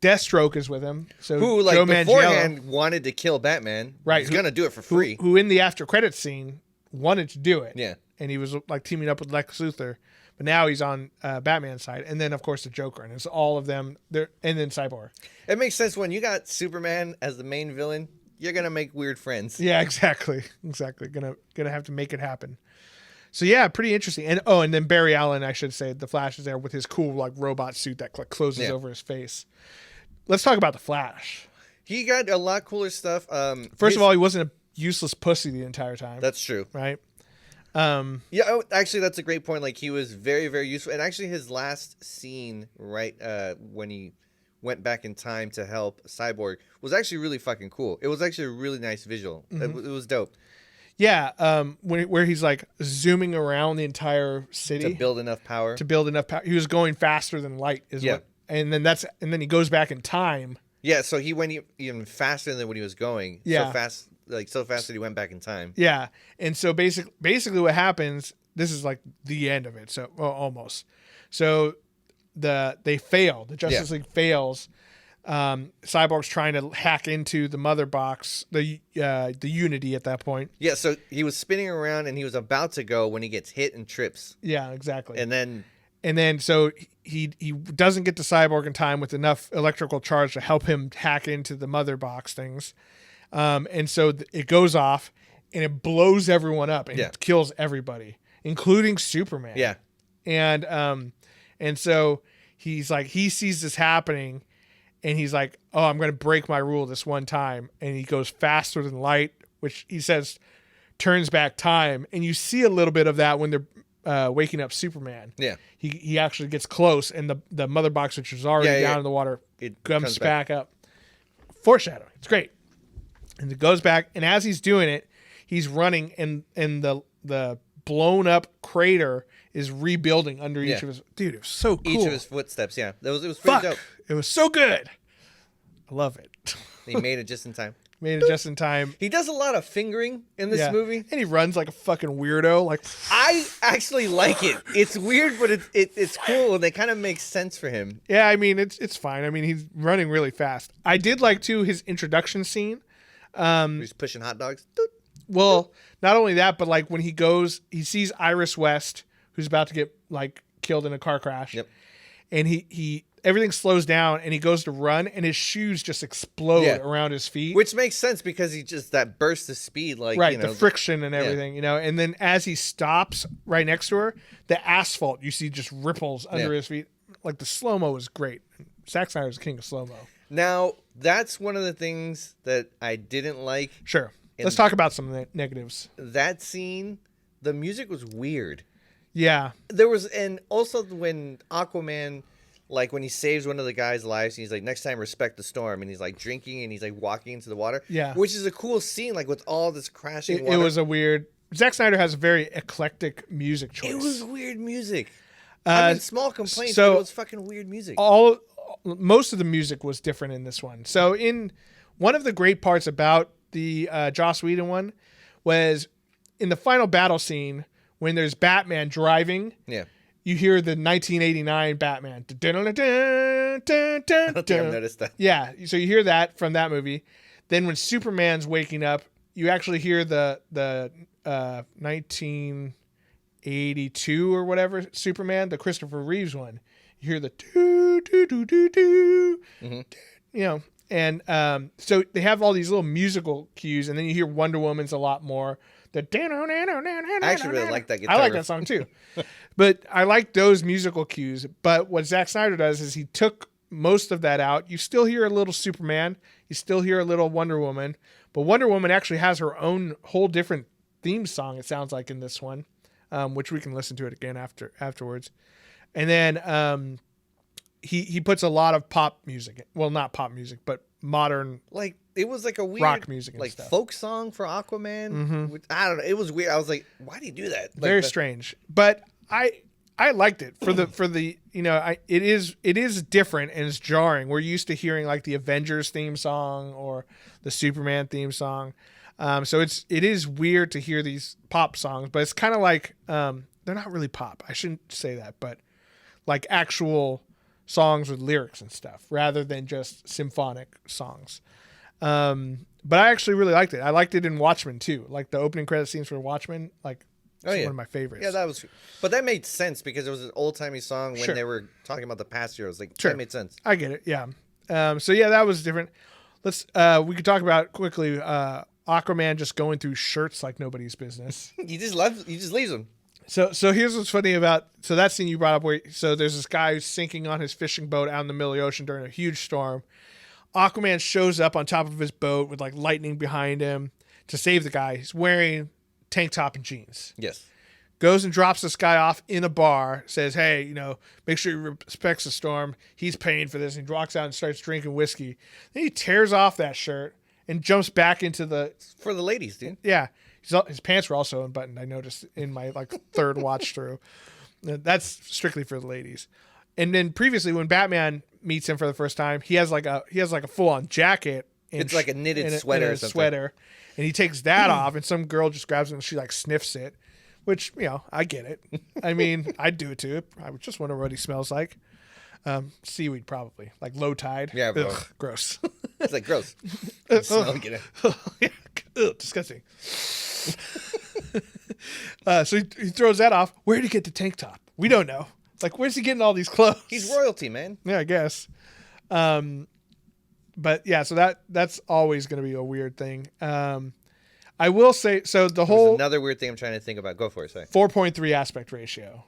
Deathstroke is with him. So Who, like, Joe beforehand wanted to kill Batman. Right. He's going to do it for free. Who in the after credits scene wanted to do it. Yeah. And he was like teaming up with Lex Luthor. But now he's on Batman's side. And then, of course, the Joker. And it's all of them. And then Cyborg. It makes sense when you got Superman as the main villain. You're going to make weird friends. Yeah, exactly. Exactly. Gonna have to make it happen. So, yeah, pretty interesting. And then Barry Allen, I should say, the Flash is there with his cool like robot suit that closes over his face. Let's talk about the Flash. He got a lot cooler stuff. First of all, he wasn't a useless pussy the entire time. That's true. Right? Yeah, actually, that's a great point. Like, he was very, very useful. And actually, his last scene, right, when he went back in time to help Cyborg, was actually really fucking cool. It was actually a really nice visual. Mm-hmm. It was dope. Yeah, where he's like zooming around the entire city to build enough power. He was going faster than light. And then he goes back in time. Yeah, so he went even faster than when he was going. Yeah. So fast that he went back in time. Yeah. And so basically what happens, this is like the end of it. So almost. So they fail. The Justice League fails. Cyborg's trying to hack into the mother box, the Unity at that point. Yeah, so he was spinning around and he was about to go when he gets hit and trips. Yeah, exactly. And then so he doesn't get to Cyborg in time with enough electrical charge to help him hack into the mother box things. And so it goes off and it blows everyone up and it kills everybody, including Superman. Yeah. And so he's like, he sees this happening and he's like, oh, I'm going to break my rule this one time. And he goes faster than light, which he says turns back time. And you see a little bit of that when they're waking up Superman. Yeah. He actually gets close and the mother box, which was already down in the water, it comes back up. Foreshadowing. It's great. And it goes back. And as he's doing it, he's running and the blown up crater is rebuilding under each of his. Dude, it was so cool. Each of his footsteps. Yeah. It was pretty dope. It was so good. I love it. He made it just in time. He does a lot of fingering in this movie. And he runs like a fucking weirdo. Like, I actually like it. It's weird, but it's cool, and it kind of makes sense for him. Yeah, I mean, it's fine. I mean, he's running really fast. I did like, too, his introduction scene. He's pushing hot dogs. Well, not only that, but like when he sees Iris West, who's about to get like killed in a car crash. Yep. And he everything slows down and he goes to run and his shoes just explode around his feet. Which makes sense because he just that burst of speed, like the friction and everything, And then as he stops right next to her, the asphalt you see just ripples under his feet. Like the slow-mo is great. Zack Snyder's king of slow-mo. Now, that's one of the things that I didn't like. Sure. Let's talk about some negatives. That scene, the music was weird. Yeah. And also when Aquaman, like when he saves one of the guy's lives, he's like, next time respect the storm. And he's like drinking and he's like walking into the water. Yeah. Which is a cool scene, like with all this crashing water. It was a weird. Zack Snyder has a very eclectic music choice. It was weird music. I mean, small complaints, but it was fucking weird music. Most of the music was different in this one. So in one of the great parts about the Joss Whedon one was in the final battle scene when there's Batman driving. Yeah. You hear the 1989 Batman. I don't think I've noticed that. Yeah. So you hear that from that movie. Then when Superman's waking up, you actually hear the 1982 or whatever Superman, the Christopher Reeves one. You hear the doo doo doo doo doo. Mm-hmm. And so they have all these little musical cues, and then you hear Wonder Woman's a lot more. I actually really like that guitar. I like that song too. But I like those musical cues. But what Zack Snyder does is he took most of that out. You still hear a little Superman. You still hear a little Wonder Woman. But Wonder Woman actually has her own whole different theme song, it sounds like, in this one, which we can listen to it again afterwards. And then he puts a lot of pop music. Well, not pop music, but modern. Like, it was like a weird rock music and like stuff. Folk song for Aquaman. Mm-hmm. I don't know. It was weird. I was like, why do you do that? Very strange. But I liked it for the it is different and it's jarring. We're used to hearing like the Avengers theme song or the Superman theme song. So it is weird to hear these pop songs, but it's kind of like they're not really pop. I shouldn't say that, but like actual songs with lyrics and stuff rather than just symphonic songs. But I actually really liked it. I liked it in Watchmen too. Like the opening credit scenes for Watchmen, like one of my favorites. Yeah, but that made sense because it was an old timey song when Sure. they were talking about the past heroes. Like Sure. that made sense. I get it. Yeah. So yeah, that was different. We could talk about quickly, Aquaman just going through shirts like nobody's business. He just leaves them. So here's what's funny about that scene you brought up where there's this guy who's sinking on his fishing boat out in the middle of the ocean during a huge storm. Aquaman shows up on top of his boat with like lightning behind him to save the guy. He's wearing tank top and jeans. Yes. Goes and drops this guy off in a bar, says, hey, make sure he respects the storm. He's paying for this. And he walks out and starts drinking whiskey. Then he tears off that shirt and jumps back into for the ladies, dude. Yeah. His pants were also unbuttoned, I noticed in my third watch through. That's strictly for the ladies. And then previously when Batman meets him for the first time, he has like a full on jacket. It's like a knitted sweater or something. Sweater. And he takes that off and some girl just grabs it and she sniffs it, which, I get it. I mean, I'd do it too. I would just wonder what he smells like. Seaweed probably, like low tide. Yeah, bro. Ugh, gross. It's like gross. Ugh, disgusting. So he throws that off. Where did he get the tank top? We don't know. Where's he getting all these clothes? He's royalty, man. Yeah, I guess. But yeah, so that's always going to be a weird thing. I will say, so There's another weird thing I'm trying to think about. Go for it, sorry. 4.3 aspect ratio.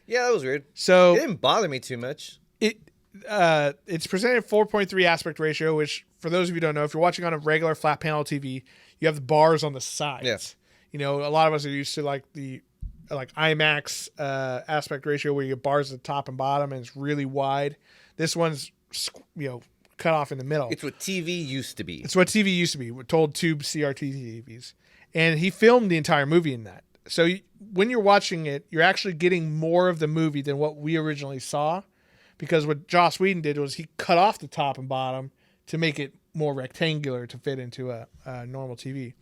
Yeah, that was weird. So it didn't bother me too much. It's presented 4.3 aspect ratio, which for those of you who don't know, if you're watching on a regular flat panel TV, you have the bars on the sides. Yes. A lot of us are used to the IMAX aspect ratio where you get bars at the top and bottom and it's really wide. This one's cut off in the middle. It's what TV used to be. It's what TV used to be. We're told tube CRT TVs. And he filmed the entire movie in that. So when you're watching it, you're actually getting more of the movie than what we originally saw. Because what Joss Whedon did was he cut off the top and bottom to make it more rectangular to fit into a normal TV.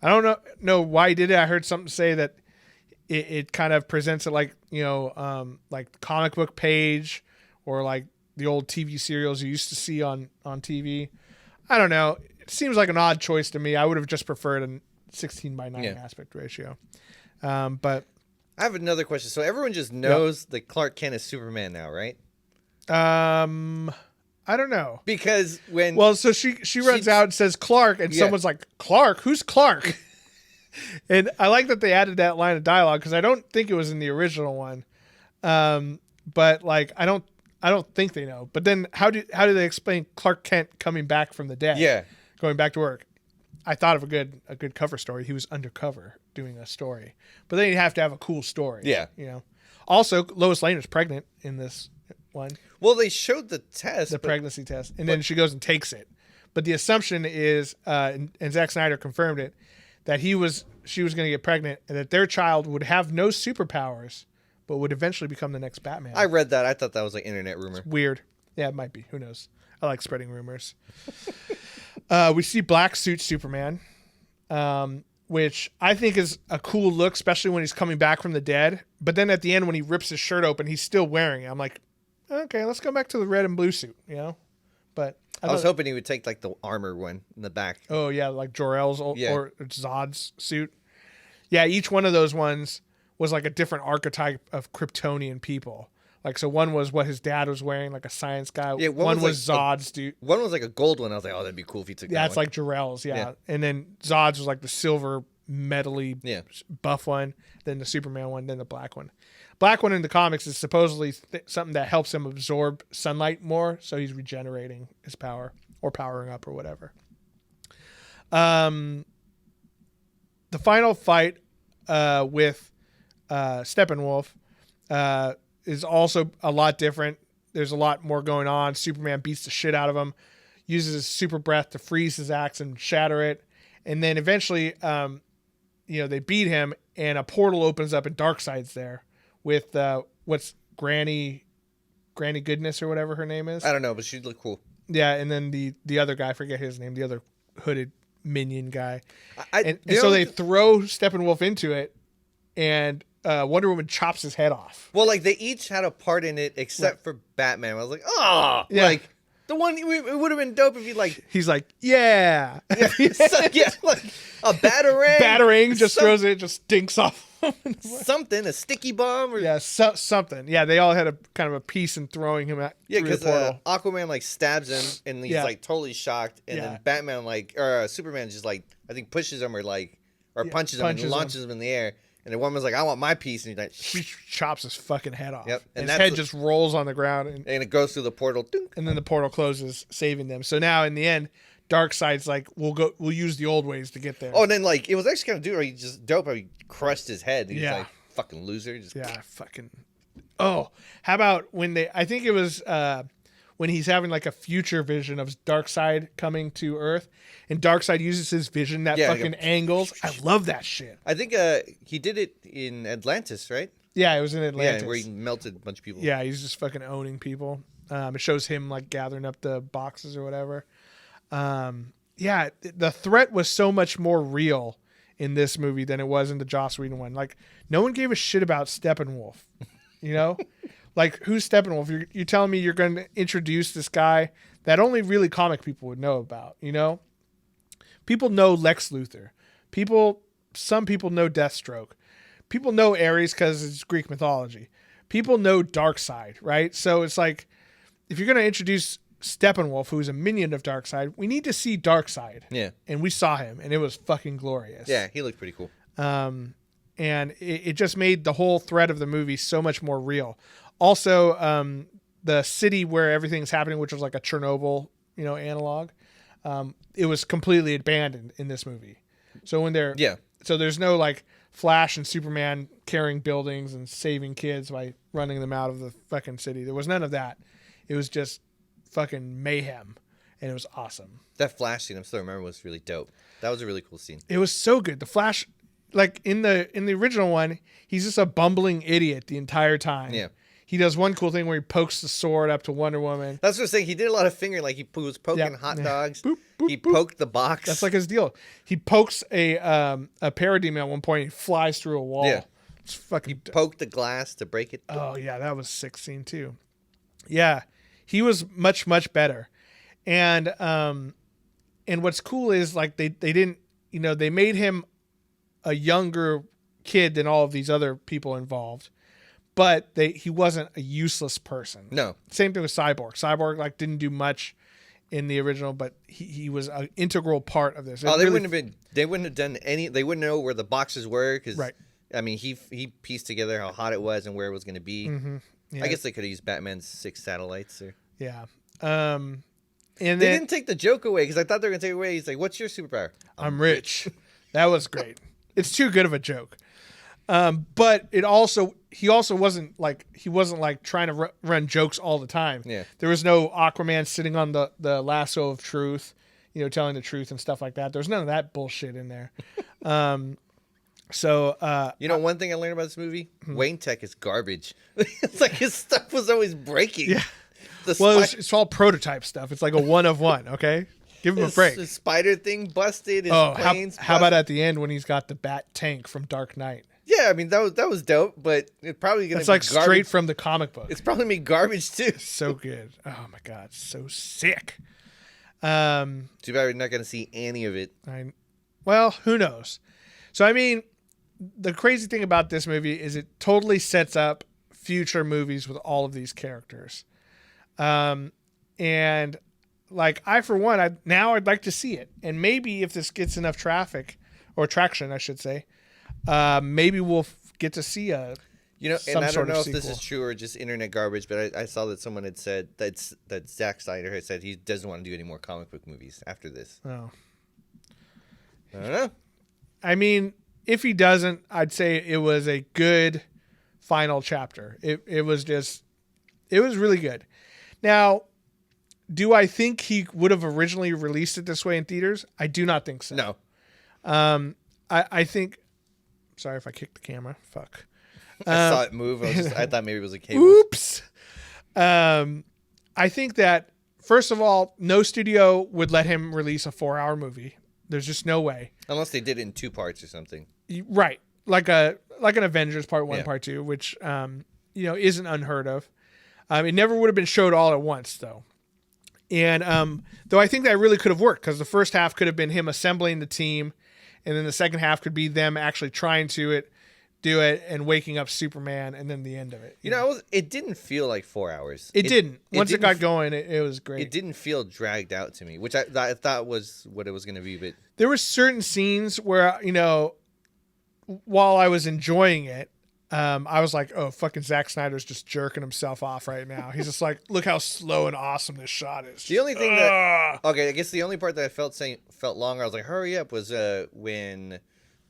I don't know why he did it. I heard something say that it kind of presents it like comic book page or like the old TV serials you used to see on TV. I don't know. It seems like an odd choice to me. I would have just preferred a 16:9 aspect ratio. But I have another question. So everyone just knows that Clark Kent is Superman now, right? I don't know. Because so she runs out and says Clark, and someone's like, Clark? Who's Clark? And I like that they added that line of dialogue because I don't think it was in the original one. But I don't think they know. But then how do they explain Clark Kent coming back from the dead? Yeah. Going back to work. I thought of a good cover story. He was undercover doing a story. But then you have to have a cool story. Yeah. Also, Lois Lane is pregnant in this one. Well, they showed the test. Pregnancy test. And then she goes and takes it. But the assumption is, and Zack Snyder confirmed it, that she was going to get pregnant and that their child would have no superpowers, but would eventually become the next Batman. I read that. I thought that was like internet rumor. It's weird. Yeah, it might be. Who knows? I like spreading rumors. We see black suit Superman, which I think is a cool look, especially when he's coming back from the dead. But then at the end, when he rips his shirt open, he's still wearing it. I'm like, okay, let's go back to the red and blue suit, But I was hoping he would take the armor one in the back. Oh yeah, like Jor-El's or Zod's suit. Yeah, each one of those ones was like a different archetype of Kryptonian people. So one was what his dad was wearing, like a science guy. Yeah, one was Zod's dude. One was like a gold one. I was like, oh, that'd be cool if he took that one. Yeah, it's like Jor-El's, yeah. And then Zod's was like the silver, metally buff one. Then the Superman one, then the black one. Black one in the comics is supposedly something that helps him absorb sunlight more, so he's regenerating his power or powering up or whatever. The final fight with Steppenwolf is also a lot different. There's a lot more going on. Superman beats the shit out of him, uses his super breath to freeze his axe and shatter it, and then eventually, they beat him, and a portal opens up, and Darkseid's there with what's Granny Goodness or whatever her name is. I don't know, but she looked cool. Yeah, and then the other guy, I forget his name, the other hooded minion guy. So they throw Steppenwolf into it, and Wonder Woman chops his head off. Well, like they each had a part in it except for Batman. I was like, oh, Yeah. like the one it would have been dope if he like He's like, yeah. yeah, like a Batarang just throws it, just stinks off. something, a sticky bomb or Yeah, something. Yeah, they all had a kind of a piece in throwing him out through the because portal. Aquaman like stabs him and he's Yeah. like totally shocked, and Yeah. then Batman or Superman just like I think pushes him or punches him and launches him in the air, and the woman's like, I want my piece, and he's like, He chops his fucking head off. Yep, And and his head just rolls on the ground, and it goes through the portal. Dunk. then the portal closes, saving them. So now in the end, Darkseid's like, we'll use the old ways to get there. Oh, and then like it was actually kind of dude, he just dope how he crushed his head. He's Yeah. like fucking loser. Just Yeah, fucking. Oh, how about when I think it was when he's having like a future vision of Darkseid coming to Earth, and Darkseid uses his vision that Yeah, fucking angles. I love that shit. I think he did it in Atlantis, right? Yeah, it was in Atlantis. Yeah, where he melted a bunch of people. Yeah, he's just fucking owning people. It shows him like gathering up the boxes or whatever. Yeah, the threat was so much more real in this movie than it was in the Joss Whedon one. Like, no one gave a shit about Steppenwolf, you know? Like, who's Steppenwolf? You're telling me you're going to introduce this guy that only really comic people would know about, you know? People know Lex Luthor. Some people know Deathstroke. People know Ares because it's Greek mythology. People know Darkseid, right? So it's like, if you're going to introduce Steppenwolf, who's a minion of Darkseid, we need to see Darkseid. Yeah. And we saw him, and it was fucking glorious. Yeah, he looked pretty cool. And it just made the whole thread of the movie so much more real. Also, the city where everything's happening, which was like a Chernobyl, analog, it was completely abandoned in this movie. So so there's no like Flash and Superman carrying buildings and saving kids by running them out of the fucking city. There was none of that. It was just fucking mayhem, and it was awesome. That Flash scene, I'm still remember, was really dope. That was a really cool scene. It was so good. The Flash, like in the original one, he's just a bumbling idiot the entire time. Yeah. He does one cool thing where he pokes the sword up to Wonder Woman. That's what I'm saying. He did a lot of fingering. Like he was poking hot dogs. Boop, boop, he boop. poked the box. That's like his deal. He pokes a parademon at one point. He flies through a wall. Yeah. It's fucking. Poked the glass to break it. Oh yeah, that was a sick scene too. Yeah, he was much better, and what's cool is like they didn't they made him a younger kid than all of these other people involved, but he wasn't a useless person. No. Same thing with Cyborg. Cyborg like didn't do much in the original, but he was an integral part of this. They wouldn't have done any. They wouldn't know where the boxes were because right. I mean, he pieced together how hot it was and where it was going to be. Mm-hmm. Yeah. I guess they could have used Batman's 6 satellites. Or... Yeah. And they didn't take the joke away because I thought they were going to take it away. He's like, "What's your superpower?" I'm rich. That was great. It's too good of a joke. But he also wasn't like trying to run jokes all the time. Yeah. There was no Aquaman sitting on the lasso of truth, telling the truth and stuff like that. There's none of that bullshit in there. So one thing I learned about this movie, Wayne Tech is garbage. It's like his stuff was always breaking. Yeah. It's all prototype stuff. It's like a one of one. Okay, give him a break. His spider thing busted. His planes. How about at the end when he's got the bat tank from Dark Knight? Yeah, I mean that was dope, but it's probably gonna. It's be like garbage. straight from the comic book. It's probably me garbage too. So good. Oh my god, so sick. Too bad we're not gonna see any of it. Well, who knows? So I mean, the crazy thing about this movie is it totally sets up future movies with all of these characters. And like for one, I'd like to see it. And maybe if this gets enough traction, I should say, maybe we'll get to see and I don't know if this is true or just internet garbage, but I saw that someone had said that Zack Snyder had said he doesn't want to do any more comic book movies after this. Oh. I don't know. I mean, if he doesn't, I'd say it was a good final chapter. It was really good. Now, do I think he would have originally released it this way in theaters? I do not think so. No. I think. Sorry if I kicked the camera. Fuck. I saw it move. I thought maybe it was a cable. Oops. I think that first of all, no studio would let him release a 4-hour movie. There's just no way. Unless they did it in 2 parts or something. Right. Like a like an Avengers Part 1, Part 2, which isn't unheard of. It never would have been showed all at once, though. And though I think that really could have worked, because the first half could have been him assembling the team, and then the second half could be them actually trying to do it and waking up Superman, and then the end of it. It didn't feel like 4 hours. It didn't. Once it got going, it was great. It didn't feel dragged out to me, which I thought was what it was going to be. But there were certain scenes where, while I was enjoying it, I was like, oh, fucking Zack Snyder's just jerking himself off right now. He's just like, look how slow and awesome this shot is. The only thing I guess the only part that I felt longer, I was like, hurry up, was when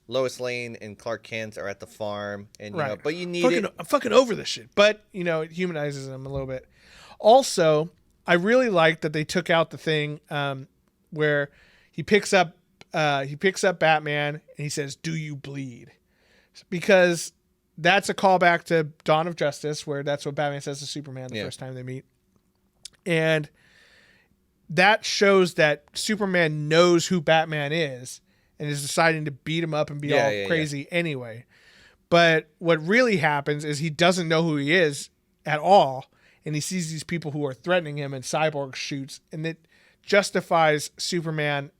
Lois Lane and Clark Kent are at the farm, and but you need it. I'm fucking over this shit, but it humanizes him a little bit. Also, I really liked that they took out the thing where he picks up Batman and he says, "Do you bleed?" Because that's a callback to Dawn of Justice, where that's what Batman says to Superman the first time they meet. And that shows that Superman knows who Batman is and is deciding to beat him up and be all crazy anyway. But what really happens is he doesn't know who he is at all, and he sees these people who are threatening him, and Cyborg shoots, and it justifies Superman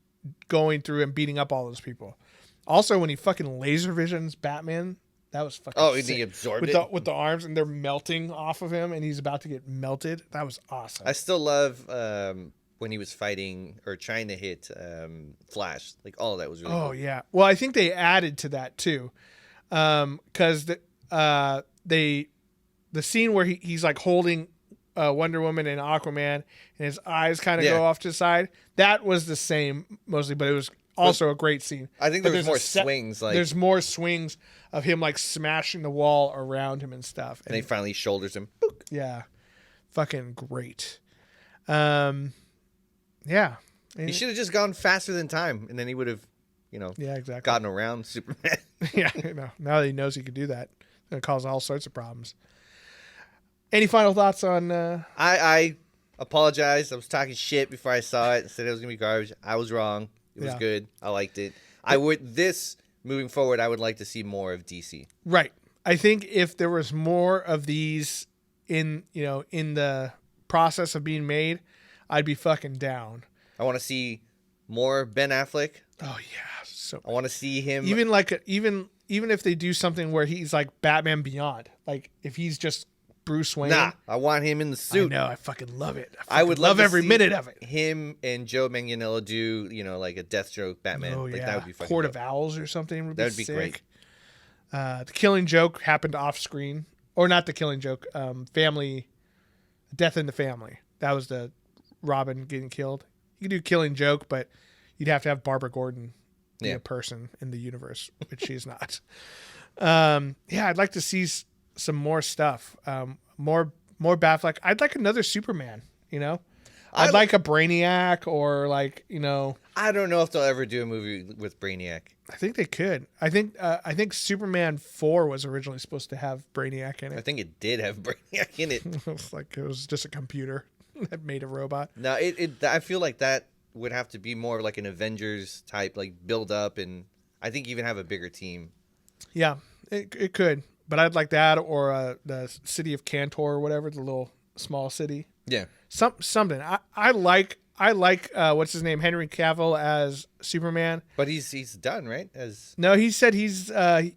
going through and beating up all those people. Also, when he fucking laser visions Batman, that was fucking sick. He absorbed it? With the arms, and they're melting off of him, and he's about to get melted. That was awesome. I still love when he was fighting or trying to hit Flash. Like, all of that was really cool. Yeah. Well, I think they added to that, too. Because the scene where he's like holding Wonder Woman and Aquaman, and his eyes kind of go off to the side, that was the same mostly, but it was also a great scene. I think there's more swings. There's more swings of him like smashing the wall around him and stuff. And he finally shoulders him. Boop. Yeah. Fucking great. Yeah. He should have just gone faster than time, and then he would have, exactly, gotten around Superman. Yeah. Now that he knows he could do that, it's going to cause all sorts of problems. Any final thoughts on... I apologize. I was talking shit before I saw it. I said it was going to be garbage. I was wrong. It was good. I liked it. Moving forward, I would like to see more of DC. Right. I think if there was more of these in the process of being made, I'd be fucking down. I want to see more Ben Affleck. Oh yeah. So I want to see him even if they do something where he's like Batman Beyond, like if he's just Bruce Wayne. Nah, I want him in the suit. I know, I fucking love it. I would love every minute of it. Him and Joe Manganiello do, like a Deathstroke Batman. Oh, that would be fucking Court dope. of Owls or something. That would be great. The Killing Joke happened off screen, or not the Killing Joke. Death in the Family. That was the Robin getting killed. You could do Killing Joke, but you'd have to have Barbara Gordon be a person in the universe, which she's not. I'd like to see some more stuff, more Batfleck. I'd like another Superman, I'd like a Brainiac, or like, I don't know if they'll ever do a movie with Brainiac. I think they could. I think Superman 4 was originally supposed to have Brainiac in it. I think it did have Brainiac in it. It was just a computer that made a robot. No, I feel like that would have to be more like an Avengers type, like build up, and I think even have a bigger team. Yeah, it could. But I'd like that, or the city of Cantor, or whatever, the little small city. Yeah, something. I like what's his name, Henry Cavill as Superman. But he's done, right? No, he said he's as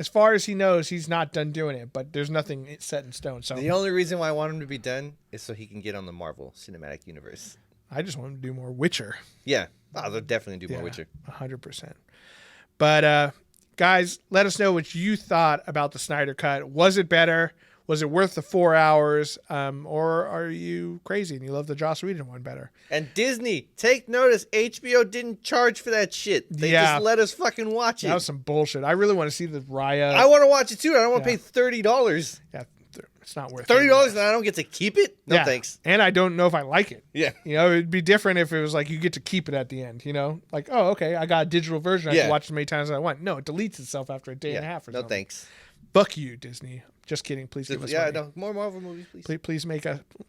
far as he knows, he's not done doing it. But there's nothing set in stone. So the only reason why I want him to be done is so he can get on the Marvel Cinematic Universe. I just want him to do more Witcher. Yeah, they'll definitely do more Witcher. 100%. But guys, let us know what you thought about the Snyder Cut. Was it better? Was it worth the 4 hours? Or are you crazy and you love the Joss Whedon one better? And Disney, take notice, HBO didn't charge for that shit. They just let us fucking watch it. That was some bullshit. I really want to see the Raya. I want to watch it too. I don't want to pay $30. Yeah, it's not worth $30 and I don't get to keep it? No, thanks. And I don't know if I like it. Yeah. It'd be different if it was like you get to keep it at the end, Like, oh, okay, I got a digital version. I can watch as many times as I want. No, it deletes itself after a day and a half or something. No, thanks. Fuck you, Disney. Just kidding. Please give us money. No, more Marvel movies, please.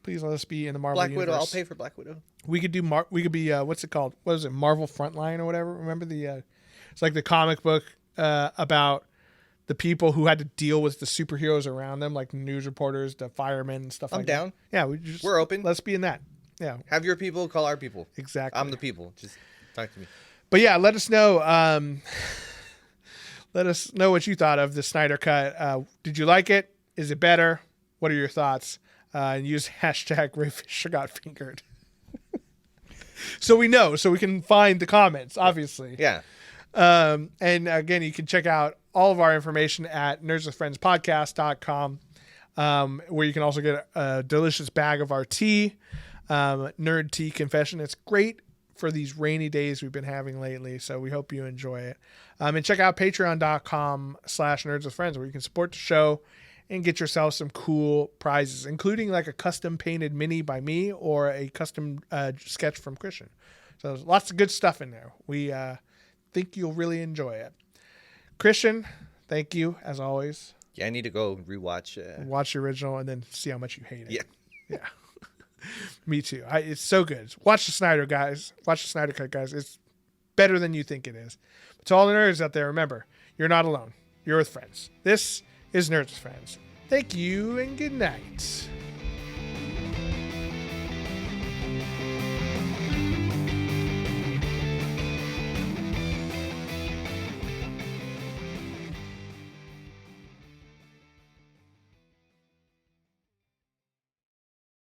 Please let us be in the Marvel universe. Black Widow, I'll pay for Black Widow. We could do we could be what's it called? What is it? Marvel Frontline or whatever. Remember it's like the comic book about the people who had to deal with the superheroes around them, like news reporters, the firemen, and stuff I'm like down. that. Yeah, We're open. Let's be in that. Yeah, Have your people call our people. exactly. I'm the people. Just talk to me. But yeah, let us know. Let us know what you thought of the Snyder Cut. Did you like it? Is it better? What are your thoughts? And use hashtag Ray Fisher got fingered. So we know, so we can find the comments, obviously. Yeah. And again, you can check out all of our information at nerdswithfriendspodcast.com, where you can also get a delicious bag of our tea, Nerd Tea Confession. It's great for these rainy days we've been having lately, so we hope you enjoy it. And check out patreon.com/nerdswithfriends, where you can support the show and get yourself some cool prizes, including like a custom painted mini by me or a custom sketch from Christian. So there's lots of good stuff in there. We think you'll really enjoy it. Christian, thank you as always. Yeah, I need to go rewatch. Watch the original and then see how much you hate it. Yeah. Yeah. Me too. It's so good. Watch the Snyder, guys. Watch the Snyder Cut, guys. It's better than you think it is. But to all the nerds out there, remember, you're not alone. You're with friends. This is Nerds with Friends. Thank you and good night.